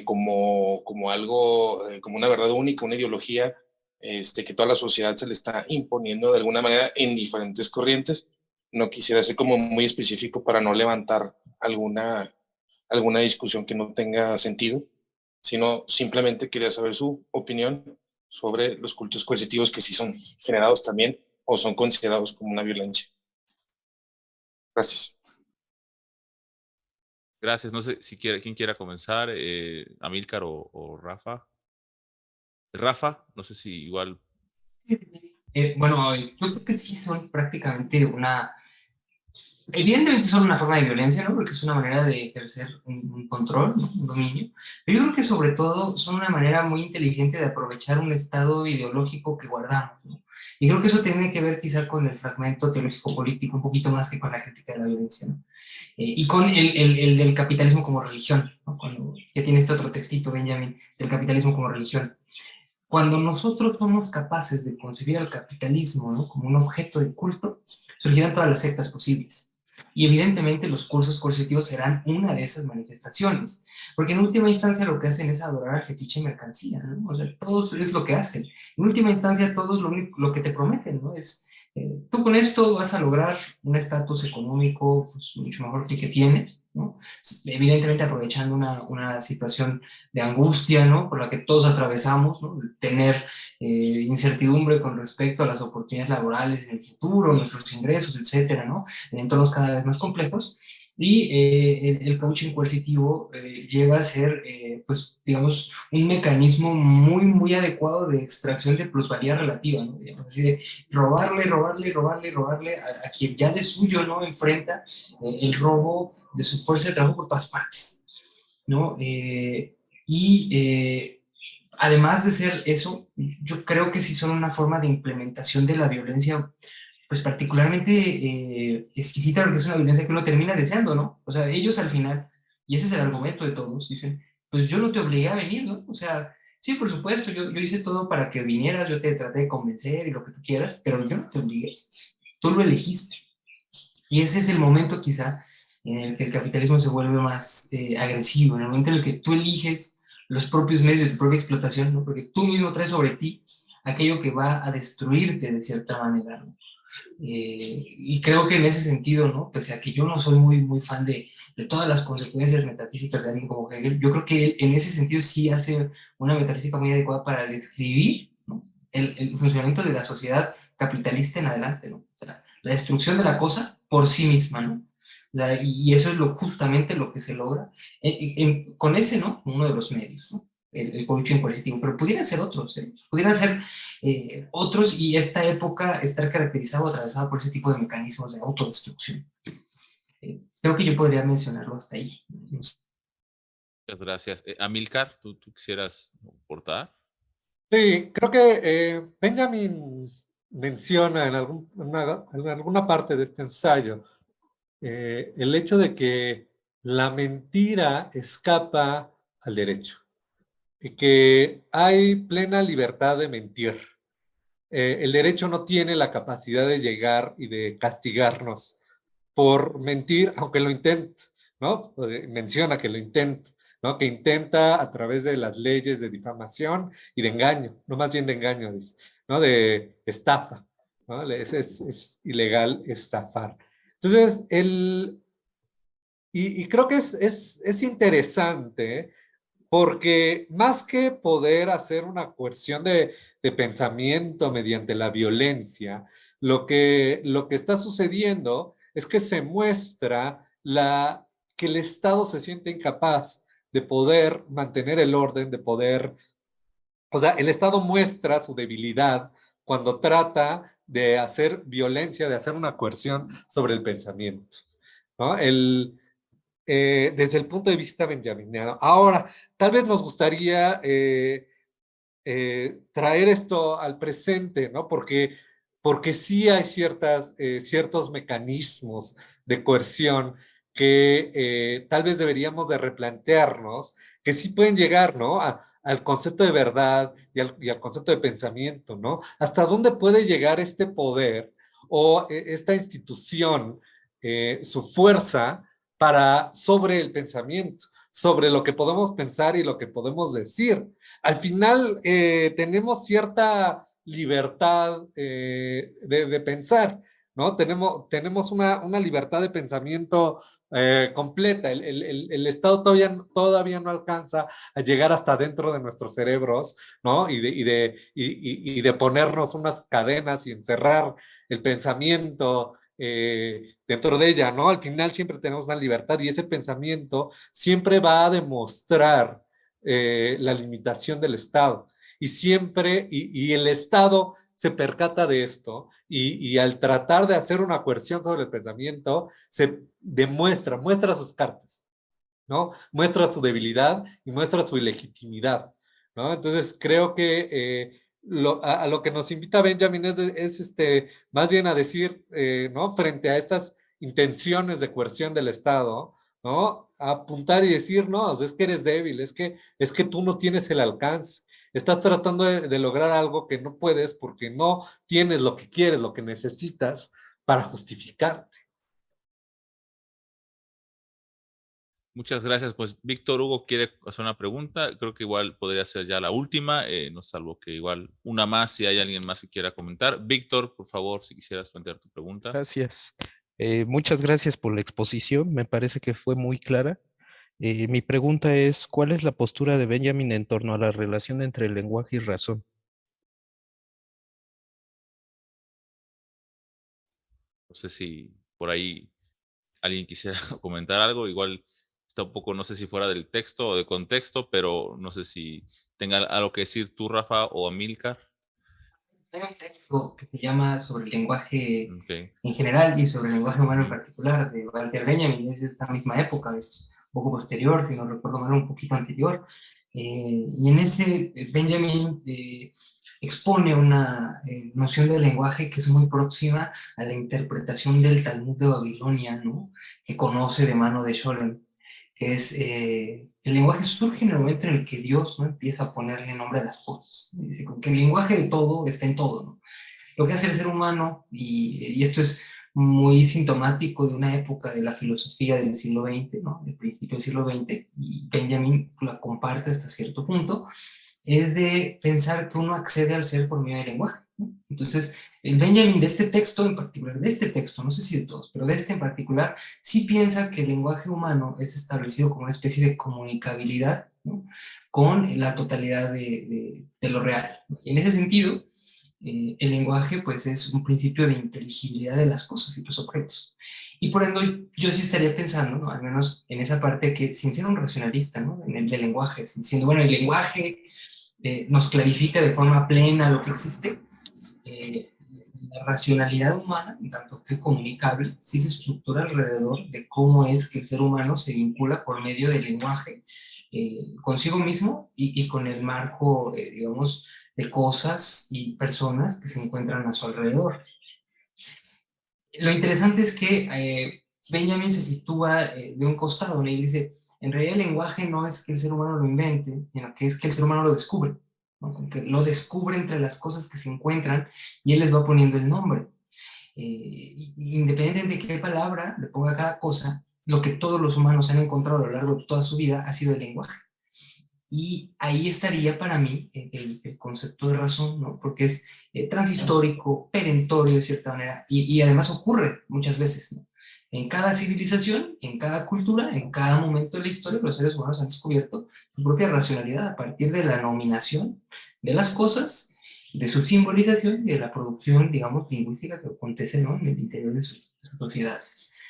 como algo, como una verdad única, una ideología que toda la sociedad se le está imponiendo de alguna manera en diferentes corrientes. No quisiera ser como muy específico para no levantar alguna discusión que no tenga sentido, sino simplemente quería saber su opinión sobre los cultos coercitivos que sí son generados también o son considerados como una violencia. Gracias. Gracias. No sé si quién quiera comenzar, Amílcar o Rafa. Rafa, no sé si igual. Bueno, yo creo que sí son prácticamente evidentemente son una forma de violencia, ¿no? Porque es una manera de ejercer un control, ¿no?, un dominio. Pero yo creo que sobre todo son una manera muy inteligente de aprovechar un estado ideológico que guardamos, ¿no? Y creo que eso tiene que ver quizá con el fragmento teológico-político un poquito más que con la crítica de la violencia, ¿no? Y con el del capitalismo como religión, ¿no? Cuando ya tiene este otro textito, Benjamin, del capitalismo como religión. Cuando nosotros somos capaces de concebir al capitalismo, ¿no?, como un objeto de culto, surgirán todas las sectas posibles. Y evidentemente los cursos coercitivos serán una de esas manifestaciones, porque en última instancia lo que hacen es adorar al fetiche y mercancía, ¿no? O sea, todos es lo que hacen. En última instancia todos lo que te prometen, ¿no? Es, tú con esto vas a lograr un estatus económico pues, mucho mejor que el que tienes, ¿no? Evidentemente aprovechando una situación de angustia, ¿no?, por la que todos atravesamos, ¿no?, tener incertidumbre con respecto a las oportunidades laborales en el futuro, nuestros ingresos, etcétera, ¿no?, en entornos cada vez más complejos. Y el coaching coercitivo llega a ser, pues, digamos, un mecanismo muy, muy adecuado de extracción de plusvalía relativa, ¿no? Digamos, así de robarle, robarle, robarle, robarle a quien ya de suyo, ¿no? Enfrenta el robo de su fuerza de trabajo por todas partes, ¿no? Y además de ser eso, yo creo que sí son una forma de implementación de la violencia pues particularmente exquisita porque es una violencia que uno termina deseando, ¿no? O sea, ellos al final, y ese es el argumento de todos, dicen, pues yo no te obligué a venir, ¿no? O sea, sí, por supuesto, yo hice todo para que vinieras, yo te traté de convencer y lo que tú quieras, pero yo no te obligué, tú lo elegiste. Y ese es el momento quizá en el que el capitalismo se vuelve más agresivo, en el momento en el que tú eliges los propios medios de tu propia explotación, ¿no? Porque tú mismo traes sobre ti aquello que va a destruirte de cierta manera, ¿no? Y creo que en ese sentido, ¿no? Pese a que yo no soy muy, muy fan de todas las consecuencias metafísicas de alguien como Hegel, yo creo que él, en ese sentido sí hace una metafísica muy adecuada para describir, ¿no? El funcionamiento de la sociedad capitalista en adelante, ¿no? O sea, la destrucción de la cosa por sí misma, ¿no? O sea, y eso es justamente lo que se logra con ese, ¿no? Uno de los medios, ¿no? El coaching coercitivo, pero pudieran ser otros, ¿eh? Pudieran ser otros y esta época estar caracterizado o atravesado por ese tipo de mecanismos de autodestrucción. Creo que yo podría mencionarlo hasta ahí. No sé. Muchas gracias. Amilcar, ¿tú quisieras aportar? Sí, creo que Benjamin menciona en alguna parte de este ensayo el hecho de que la mentira escapa al derecho y que hay plena libertad de mentir. El derecho no tiene la capacidad de llegar y de castigarnos por mentir, aunque lo intente, ¿no? Menciona que lo intenta, ¿no? Que intenta a través de las leyes de difamación y de engaño, no más bien de engaño, ¿no? De estafa, ¿no? Es ilegal estafar. Entonces, y creo que es interesante porque más que poder hacer una coerción de pensamiento mediante la violencia, lo que está sucediendo es que se muestra que el Estado se siente incapaz de poder mantener el orden, de poder, o sea, el Estado muestra su debilidad cuando trata de hacer violencia, de hacer una coerción sobre el pensamiento, ¿no? Desde el punto de vista benjaminiano. Ahora, tal vez nos gustaría traer esto al presente, ¿no? Porque sí hay ciertos mecanismos de coerción que tal vez deberíamos de replantearnos, que sí pueden llegar, ¿no? Al concepto de verdad y al concepto de pensamiento, ¿no? ¿Hasta dónde puede llegar este poder o esta institución, su fuerza para sobre el pensamiento, sobre lo que podemos pensar y lo que podemos decir? Al final tenemos cierta libertad de pensar, ¿no? Tenemos una libertad de pensamiento completa. El Estado todavía no alcanza a llegar hasta dentro de nuestros cerebros, ¿no? Y de ponernos unas cadenas y encerrar el pensamiento dentro de ella, ¿no? Al final siempre tenemos una libertad y ese pensamiento siempre va a demostrar la limitación del Estado. Y siempre, y el Estado se percata de esto y al tratar de hacer una coerción sobre el pensamiento, se muestra sus cartas, ¿no? Muestra su debilidad y muestra su ilegitimidad, ¿no? Entonces creo que a lo que nos invita Benjamin más bien a decir, ¿no? Frente a estas intenciones de coerción del Estado, ¿no? A apuntar y decir, no, es que eres débil, es que tú no tienes el alcance, estás tratando de lograr algo que no puedes porque no tienes lo que quieres, lo que necesitas para justificarte. Muchas gracias. Pues Víctor Hugo quiere hacer una pregunta. Creo que igual podría ser ya la última, no salvo que igual una más si hay alguien más que quiera comentar. Víctor, por favor, si quisieras plantear tu pregunta. Gracias. Muchas gracias por la exposición. Me parece que fue muy clara. Mi pregunta es, ¿cuál es la postura de Benjamin en torno a la relación entre lenguaje y razón? No sé si por ahí alguien quisiera comentar algo, igual está un poco, no sé si fuera del texto o de contexto, pero no sé si tenga algo que decir tú, Rafa, o Amílcar. Hay un texto que se llama Sobre el lenguaje Okay. en general y sobre el lenguaje humano en Ujú. particular, de Walter Benjamin, es de esta misma época, es un poco posterior, si no recuerdo mal, un poquito anterior. Y en ese Benjamin expone una noción del lenguaje que es muy próxima a la interpretación del Talmud de Babilonia, ¿no? Que conoce de mano de Scholem, que es el lenguaje surge en el momento en el que Dios, ¿no?, empieza a ponerle nombre a las cosas. Dice que el lenguaje de todo está en todo, ¿no? Lo que hace el ser humano, y esto es muy sintomático de una época de la filosofía del siglo XX, ¿no?, del principio del siglo XX, y Benjamin la comparte hasta cierto punto, es de pensar que uno accede al ser por medio del lenguaje, ¿no? Entonces, el Benjamin de este texto en particular, de este texto, no sé si de todos, pero de este en particular, sí piensa que el lenguaje humano es establecido como una especie de comunicabilidad, ¿no?, con la totalidad de lo real. Y en ese sentido, el lenguaje pues es un principio de inteligibilidad de las cosas y los objetos. Y por ende yo sí estaría pensando, ¿no?, al menos en esa parte, que sin ser un racionalista, ¿no?, en el del lenguaje, diciendo, bueno, el lenguaje nos clarifica de forma plena lo que existe, la racionalidad humana, en tanto que comunicable, sí se estructura alrededor de cómo es que el ser humano se vincula por medio del lenguaje consigo mismo y con el marco, digamos, de cosas y personas que se encuentran a su alrededor. Lo interesante es que Benjamin se sitúa de un costado, ¿no?, y dice, en realidad el lenguaje no es que el ser humano lo invente, sino que es que el ser humano lo descubre, ¿no?, que lo descubre entre las cosas que se encuentran y él les va poniendo el nombre. Independientemente de qué palabra le ponga a cada cosa, lo que todos los humanos han encontrado a lo largo de toda su vida ha sido el lenguaje. Y ahí estaría para mí el concepto de razón, ¿no?, porque es transhistórico, perentorio de cierta manera, y además ocurre muchas veces, ¿no? En cada civilización, en cada cultura, en cada momento de la historia, los seres humanos han descubierto su propia racionalidad a partir de la nominación de las cosas, de su simbolización y de la producción, digamos, lingüística que acontece, ¿no?, en el interior de sus sociedades.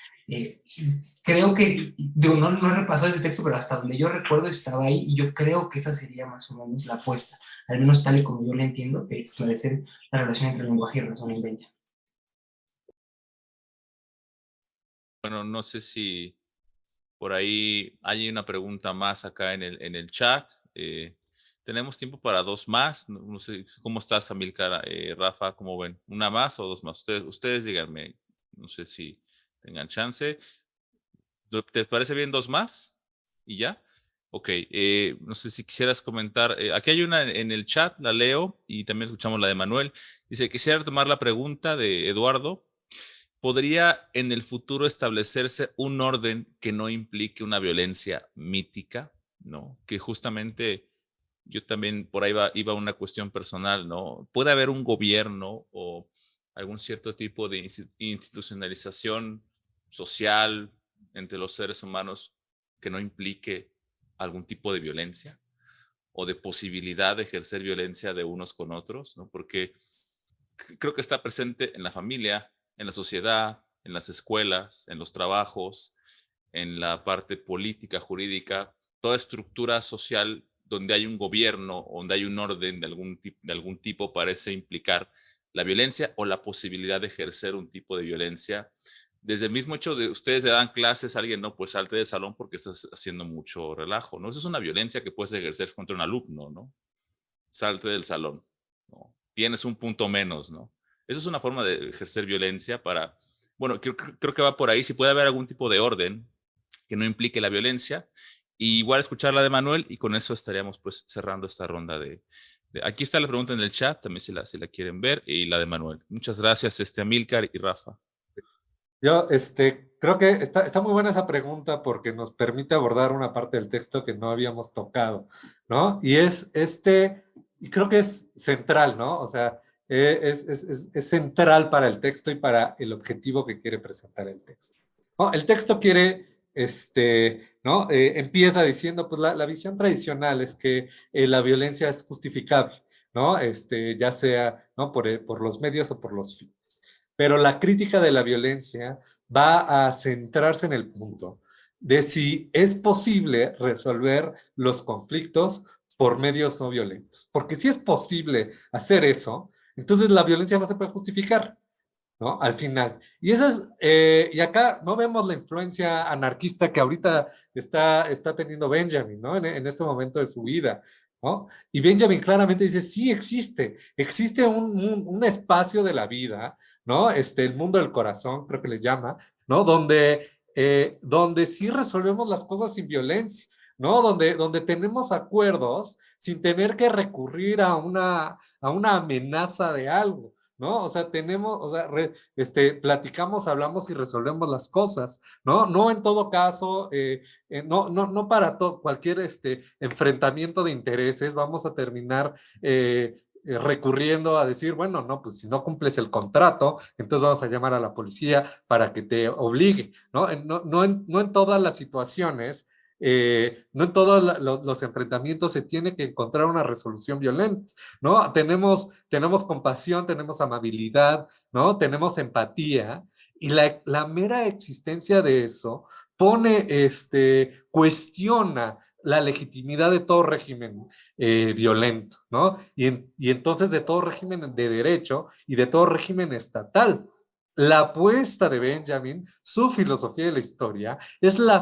Creo que, digo, no he repasado ese texto, pero hasta donde yo recuerdo estaba ahí, y yo creo que esa sería más o menos la apuesta, al menos tal y como yo la entiendo, de esclarecer la relación entre lenguaje y razón en Benjamin. Bueno, no sé si por ahí hay una pregunta más acá en el chat. Tenemos tiempo para dos más. No sé cómo estás, Amílcar, Rafa, ¿cómo ven? ¿Una más o dos más? Ustedes díganme. No sé si tengan chance. ¿Te parece bien dos más? ¿Y ya? Ok, no sé si quisieras comentar. Aquí hay una en el chat, la leo y también escuchamos la de Manuel. Dice, quisiera tomar la pregunta de Eduardo. ¿Podría en el futuro establecerse un orden que no implique una violencia mítica? ¿No? Que justamente yo también por ahí iba una cuestión personal, ¿no? ¿Puede haber un gobierno o algún cierto tipo de institucionalización social entre los seres humanos que no implique algún tipo de violencia o de posibilidad de ejercer violencia de unos con otros, ¿no? Porque creo que está presente en la familia, en la sociedad, en las escuelas, en los trabajos, en la parte política, jurídica, toda estructura social donde hay un gobierno, donde hay un orden de algún tipo parece implicar la violencia o la posibilidad de ejercer un tipo de violencia. Desde el mismo hecho de ustedes le dan clases a alguien, no, pues salte del salón porque estás haciendo mucho relajo, ¿no? Eso es una violencia que puedes ejercer contra un alumno, ¿no? Salte del salón, ¿no? Tienes un punto menos, ¿no? Esa es una forma de ejercer violencia para, bueno, creo que va por ahí, si puede haber algún tipo de orden que no implique la violencia, y igual escuchar la de Manuel, y con eso estaríamos pues cerrando esta ronda aquí está la pregunta en el chat, también si la quieren ver, y la de Manuel. Muchas gracias, Amílcar y Rafa. Yo creo que está muy buena esa pregunta porque nos permite abordar una parte del texto que no habíamos tocado, ¿no? Y y creo que es central, ¿no? O sea, es central para el texto y para el objetivo que quiere presentar el texto, ¿no? El texto quiere, ¿no? Empieza diciendo, pues la visión tradicional es que la violencia es justificable, ¿no? Ya sea, ¿no?, por los medios o por los fines. pero la crítica de la violencia va a centrarse en el punto de si es posible resolver los conflictos por medios no violentos. Porque si es posible hacer eso, entonces la violencia no se puede justificar, ¿no? Al final. Y eso es, y acá no vemos la influencia anarquista que ahorita está teniendo Benjamin, ¿no? En este momento de su vida, ¿no? Y Benjamin claramente dice, sí existe un espacio de la vida, ¿no? El mundo del corazón, creo que le llama, ¿no? Donde sí resolvemos las cosas sin violencia, ¿no? Donde tenemos acuerdos sin tener que recurrir a una amenaza de algo, ¿no? O sea, platicamos, hablamos y resolvemos las cosas, ¿no? No en todo caso, no para cualquier enfrentamiento de intereses vamos a terminar recurriendo a decir, bueno, no, pues si no cumples el contrato, entonces vamos a llamar a la policía para que te obligue, ¿no? No en todas las situaciones, no en todos los enfrentamientos se tiene que encontrar una resolución violenta, ¿no? Tenemos compasión, tenemos amabilidad, ¿no? Tenemos empatía, y la mera existencia de eso cuestiona la legitimidad de todo régimen violento, ¿no? Y entonces de todo régimen de derecho y de todo régimen estatal. La apuesta de Benjamin, su filosofía de la historia, es el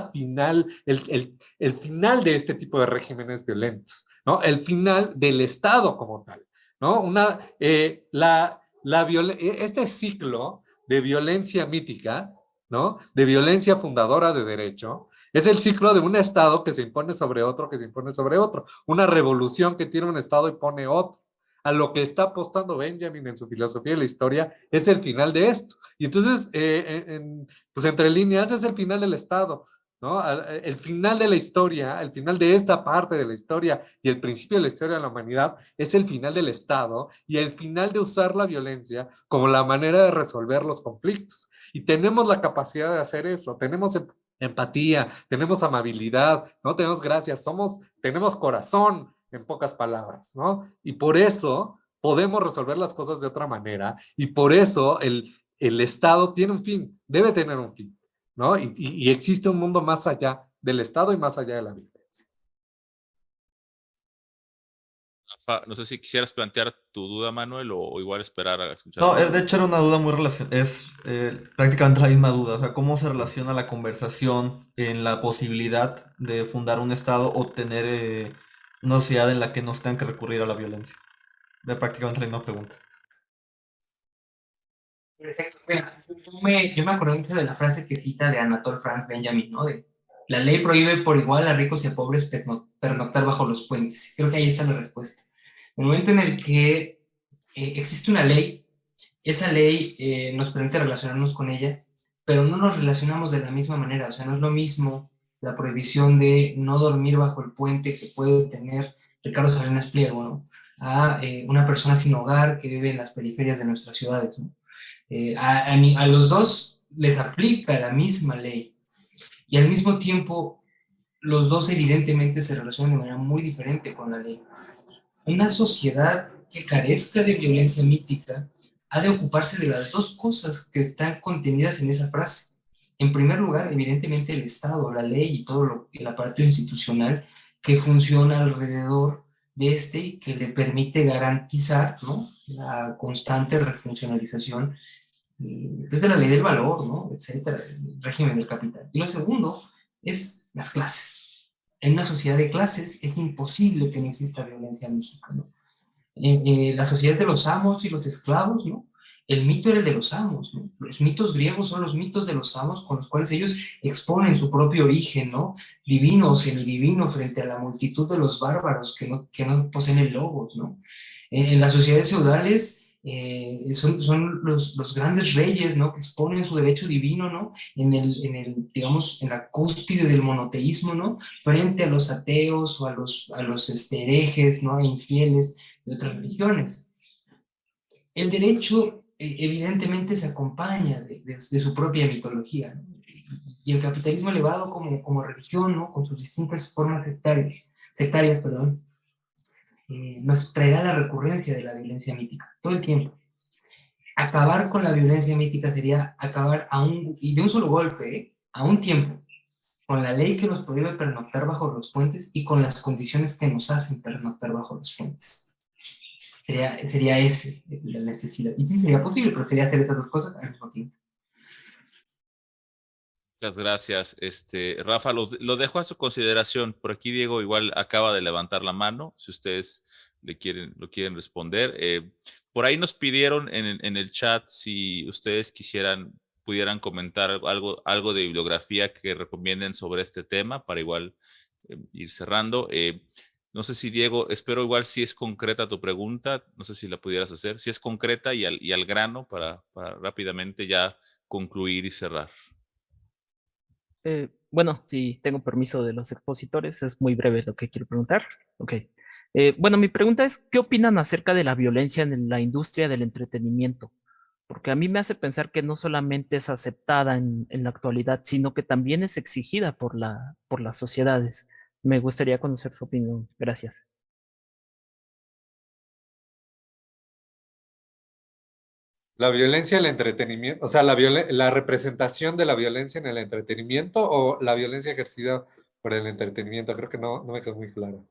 final de este tipo de regímenes violentos, ¿no? El final del Estado como tal, ¿no? Este ciclo de violencia mítica, ¿no? De violencia fundadora de derecho, es el ciclo de un Estado que se impone sobre otro, que se impone sobre otro. Una revolución que tiene un Estado y pone otro. A lo que está apostando Benjamin en su filosofía de la historia es el final de esto. Y entonces, pues entre líneas, es el final del Estado, ¿no? El final de la historia, el final de esta parte de la historia y el principio de la historia de la humanidad es el final del Estado y el final de usar la violencia como la manera de resolver los conflictos. Y tenemos la capacidad de hacer eso, tenemos empatía, tenemos amabilidad, ¿no? Tenemos gracia, tenemos corazón, en pocas palabras, ¿no? Y por eso podemos resolver las cosas de otra manera y por eso el Estado tiene un fin, debe tener un fin, ¿no? Y existe un mundo más allá del Estado y más allá de la violencia. No sé si quisieras plantear tu duda, Manuel, o igual esperar a escuchar. No, de hecho era una duda muy relacionada, es prácticamente la misma duda, o sea, ¿cómo se relaciona la conversación en la posibilidad de fundar un Estado o tener una sociedad en la que no se tengan que recurrir a la violencia? Es prácticamente la misma pregunta. Perfecto. Mira, yo me acuerdo mucho de la frase que cita de Anatole France Benjamin, ¿no? De, la ley prohíbe por igual a ricos y a pobres pernoctar bajo los puentes. Creo que ahí está la respuesta. En el momento en el que existe una ley, esa ley nos permite relacionarnos con ella, pero no nos relacionamos de la misma manera. O sea, no es lo mismo la prohibición de no dormir bajo el puente que puede tener Ricardo Salinas Pliego, ¿no? A una persona sin hogar que vive en las periferias de nuestras ciudades, ¿no? A los dos les aplica la misma ley y al mismo tiempo los dos evidentemente se relacionan de manera muy diferente con la ley. Una sociedad que carezca de violencia mítica ha de ocuparse de las dos cosas que están contenidas en esa frase. En primer lugar, evidentemente el Estado, la ley y todo el aparato institucional que funciona alrededor de este y que le permite garantizar, ¿no?, la constante refuncionalización desde la ley del valor, ¿no?, etcétera, el régimen del capital. Y lo segundo es las clases. En una sociedad de clases es imposible que no exista violencia mítica, ¿no? La sociedad de los amos y los esclavos, ¿no? El mito era el de los amos, ¿no? Los mitos griegos son los mitos de los amos con los cuales ellos exponen su propio origen, ¿no? Divino o semidivino frente a la multitud de los bárbaros que no poseen el logos, ¿no? En las sociedades feudales son los grandes reyes, ¿no?, que exponen su derecho divino, ¿no?, digamos, en la cúspide del monoteísmo, ¿no?, frente a los ateos o a los herejes, ¿no?, e infieles de otras religiones. El derecho evidentemente se acompaña de su propia mitología, ¿no? Y el capitalismo elevado como religión, ¿no?, con sus distintas formas sectarias, nos traerá la recurrencia de la violencia mítica todo el tiempo. acabar con la violencia mítica sería acabar y de un solo golpe, a un tiempo, con la ley que nos prohíbe pernoctar bajo los puentes y con las condiciones que nos hacen pernoctar bajo los puentes. Sería ese la necesidad. Y sí, sería posible, pero sería hacer esas dos cosas al mismo tiempo. Muchas gracias. Rafa, lo dejo a su consideración. Por aquí Diego igual acaba de levantar la mano, si ustedes lo quieren responder. Por ahí nos pidieron en el chat si ustedes pudieran comentar algo de bibliografía que recomienden sobre este tema para igual ir cerrando. No sé si Diego, espero igual si es concreta tu pregunta, no sé si la pudieras hacer, si es concreta y al grano para rápidamente ya concluir y cerrar. Bueno, si tengo permiso de los expositores, es muy breve lo que quiero preguntar. Ok. Bueno, mi pregunta es, ¿qué opinan acerca de la violencia en la industria del entretenimiento? Porque a mí me hace pensar que no solamente es aceptada en la actualidad, sino que también es exigida por las sociedades. Me gustaría conocer su opinión. Gracias. La violencia en el entretenimiento, o sea, la representación de la violencia en el entretenimiento o la violencia ejercida por el entretenimiento, creo que no me quedó muy claro.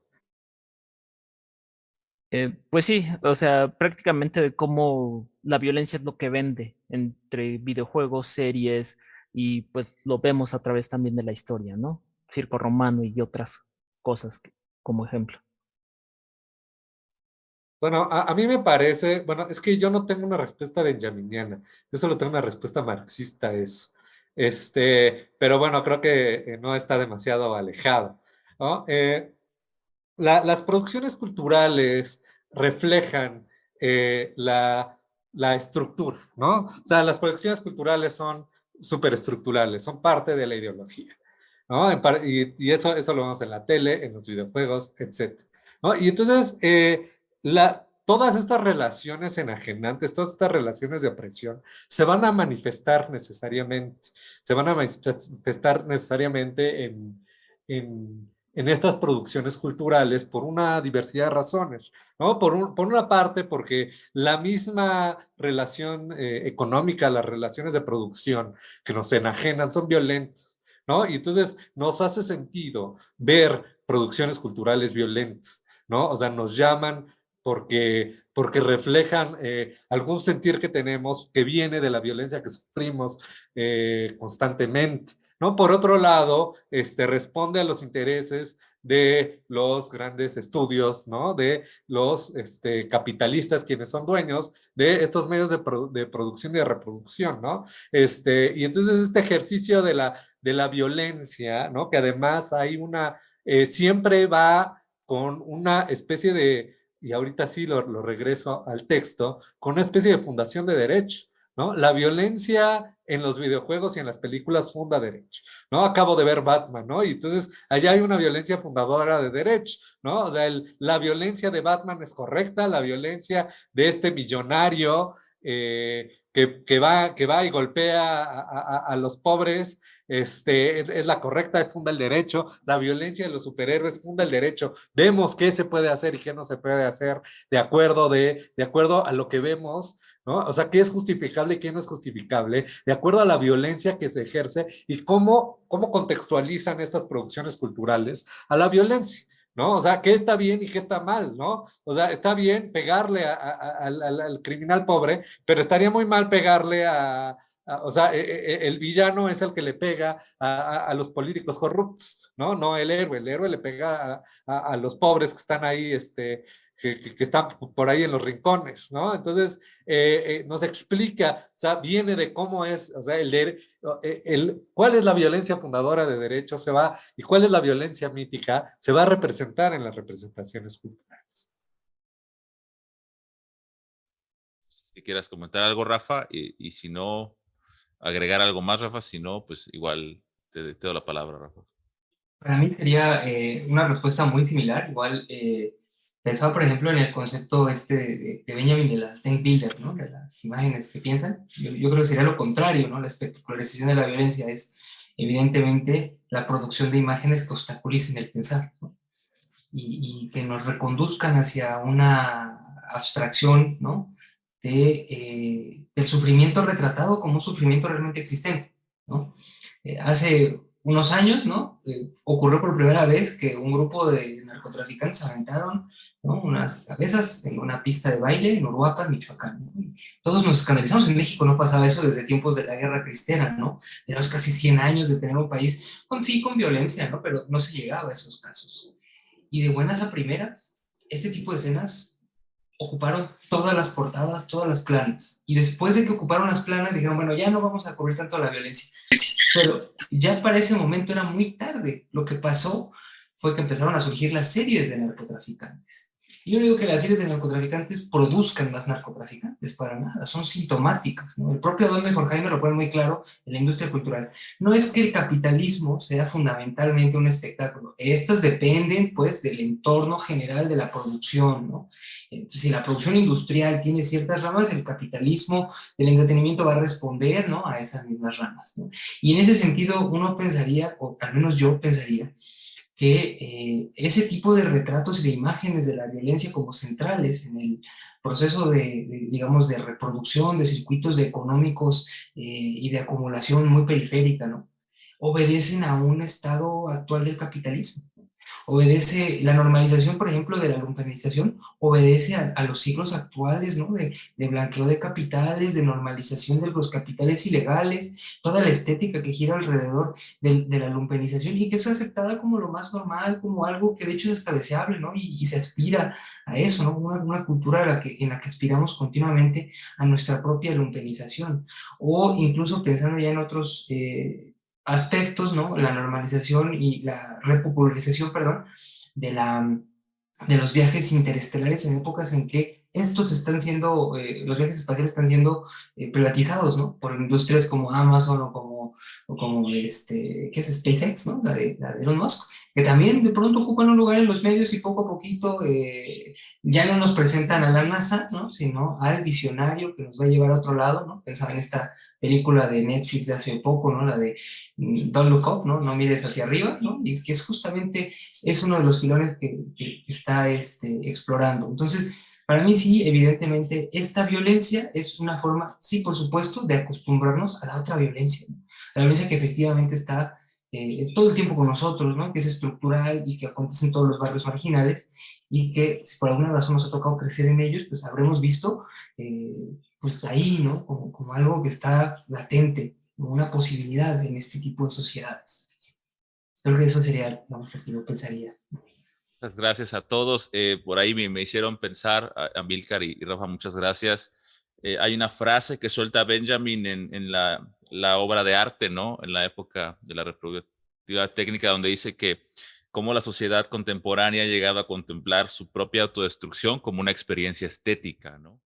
Pues sí, o sea, prácticamente de cómo la violencia es lo que vende entre videojuegos, series, y pues lo vemos a través también de la historia, ¿no? Circo romano y otras cosas como ejemplo. Bueno, a mí me parece, bueno, es que yo no tengo una respuesta benjaminiana, yo solo tengo una respuesta marxista a eso. Pero bueno, creo que no está demasiado alejado, ¿no? Las producciones culturales reflejan la estructura, ¿no? O sea, las producciones culturales son superestructurales, son parte de la ideología, ¿no? Y eso lo vemos en la tele, en los videojuegos, etc. ¿No? Y entonces, todas estas relaciones enajenantes, todas estas relaciones de opresión, se van a manifestar necesariamente, en estas producciones culturales por una diversidad de razones, ¿no? Por una parte, porque la misma relación económica, las relaciones de producción que nos enajenan son violentas, ¿no? Y entonces nos hace sentido ver producciones culturales violentas, ¿no? O sea, nos llaman porque reflejan algún sentir que tenemos que viene de la violencia que sufrimos constantemente, ¿no? Por otro lado, responde a los intereses de los grandes estudios, ¿no? De los capitalistas, quienes son dueños de estos medios de producción y de reproducción, ¿no? Y entonces este ejercicio de la violencia, ¿no? Que además hay siempre va con una especie de, y ahorita sí lo regreso al texto, con una especie de fundación de derecho, ¿no? La violencia en los videojuegos y en las películas funda derecho, ¿no? Acabo de ver Batman, ¿no? Y entonces allá hay una violencia fundadora de derecho, ¿no? O sea, la violencia de Batman es correcta, la violencia de este millonario que va y golpea a los pobres, es la correcta, funda el derecho. La violencia de los superhéroes funda el derecho. Vemos qué se puede hacer y qué no se puede hacer de acuerdo a lo que vemos, ¿no? O sea, qué es justificable y qué no es justificable, de acuerdo a la violencia que se ejerce y cómo contextualizan estas producciones culturales a la violencia, ¿no? O sea, qué está bien y qué está mal, ¿no? O sea, está bien pegarle al criminal pobre, pero estaría muy mal pegarle o sea, el villano es el que le pega a los políticos corruptos, ¿no? No el héroe le pega a los pobres que están ahí, que están por ahí en los rincones, ¿no? Entonces, nos explica, o sea, viene de cómo es, o sea, cuál es la violencia fundadora de derechos y cuál es la violencia mítica, se va a representar en las representaciones culturales. Si quieras comentar algo, Rafa, y si no, agregar algo más, Rafa, si no, pues igual te doy la palabra, Rafa. Para mí sería una respuesta muy similar, igual pensaba, por ejemplo, en el concepto de Benjamin de las Think Builder, ¿no? De las imágenes que piensan. Yo creo que sería lo contrario, ¿no? La espectacularización de la violencia es, evidentemente, la producción de imágenes que obstaculicen el pensar, ¿no? Y que nos reconduzcan hacia una abstracción, ¿no? del sufrimiento retratado como un sufrimiento realmente existente, ¿no? Hace unos años, ¿no? Ocurrió por primera vez que un grupo de narcotraficantes aventaron, ¿no?, unas cabezas en una pista de baile en Uruapan, Michoacán, ¿no? Y todos nos escandalizamos. En México no pasaba eso desde tiempos de la guerra cristera, ¿no? De los casi 100 años de tener un país con violencia, ¿no? Pero no se llegaba a esos casos. Y de buenas a primeras, este tipo de escenas ocuparon todas las portadas, todas las planas. Y después de que ocuparon las planas, dijeron, bueno, ya no vamos a cubrir tanto la violencia. Pero ya para ese momento era muy tarde. Lo que pasó fue que empezaron a surgir las series de narcotraficantes. Y yo no digo que las series de narcotraficantes produzcan más narcotraficantes, para nada, son sintomáticas, ¿no? El propio Don de Jorge lo pone muy claro en la industria cultural. No es que el capitalismo sea fundamentalmente un espectáculo, estas dependen pues del entorno general de la producción, ¿no? Entonces, si la producción industrial tiene ciertas ramas, el capitalismo del entretenimiento va a responder, ¿no?, a esas mismas ramas, ¿no? Y en ese sentido uno pensaría, o al menos yo pensaría, que ese tipo de retratos y de imágenes de la violencia como centrales en el proceso digamos, de reproducción de circuitos económicos y de acumulación muy periférica, ¿no?, obedecen a un estado actual del capitalismo. Obedece la normalización, por ejemplo, de la lumpenización, obedece a los ciclos actuales, ¿no?, de blanqueo de capitales, de normalización de los capitales ilegales, toda la estética que gira alrededor de la lumpenización y que es aceptada como lo más normal, como algo que de hecho es hasta deseable, ¿no? Y se aspira a eso, ¿no? Una cultura en la que aspiramos continuamente a nuestra propia lumpenización, o incluso pensando ya en otros aspectos, ¿no? La normalización y la repopularización, perdón, de, de los viajes interestelares en épocas en que estos están siendo, los viajes espaciales están siendo privatizados, ¿no?, por industrias como Amazon o como ¿qué es SpaceX, ¿no?, la de Elon Musk, que también de pronto ocupan un lugar en los medios y poco a poquito ya no nos presentan a la NASA, ¿no?, sino al visionario que nos va a llevar a otro lado, ¿no? Pensaba en esta película de Netflix de hace poco, ¿no?, la de Don't Look Up, ¿no?, no mires hacia arriba, ¿no? Y es que es justamente, es uno de los filones que está explorando. Entonces, para mí sí, evidentemente, esta violencia es una forma, sí, por supuesto, de acostumbrarnos a la otra violencia, ¿no? La violencia que efectivamente está todo el tiempo con nosotros, ¿no?, que es estructural y que acontece en todos los barrios marginales y que si por alguna razón nos ha tocado crecer en ellos, pues habremos visto pues ahí, ¿no?, como algo que está latente, como una posibilidad en este tipo de sociedades. Creo que eso sería lo que yo pensaría. Muchas gracias a todos. Por ahí me hicieron pensar, Amílcar y Rafa, muchas gracias. Hay una frase que suelta Benjamin en la obra de arte, ¿no?, en la época de la reproductividad técnica, donde dice que cómo la sociedad contemporánea ha llegado a contemplar su propia autodestrucción como una experiencia estética, ¿no?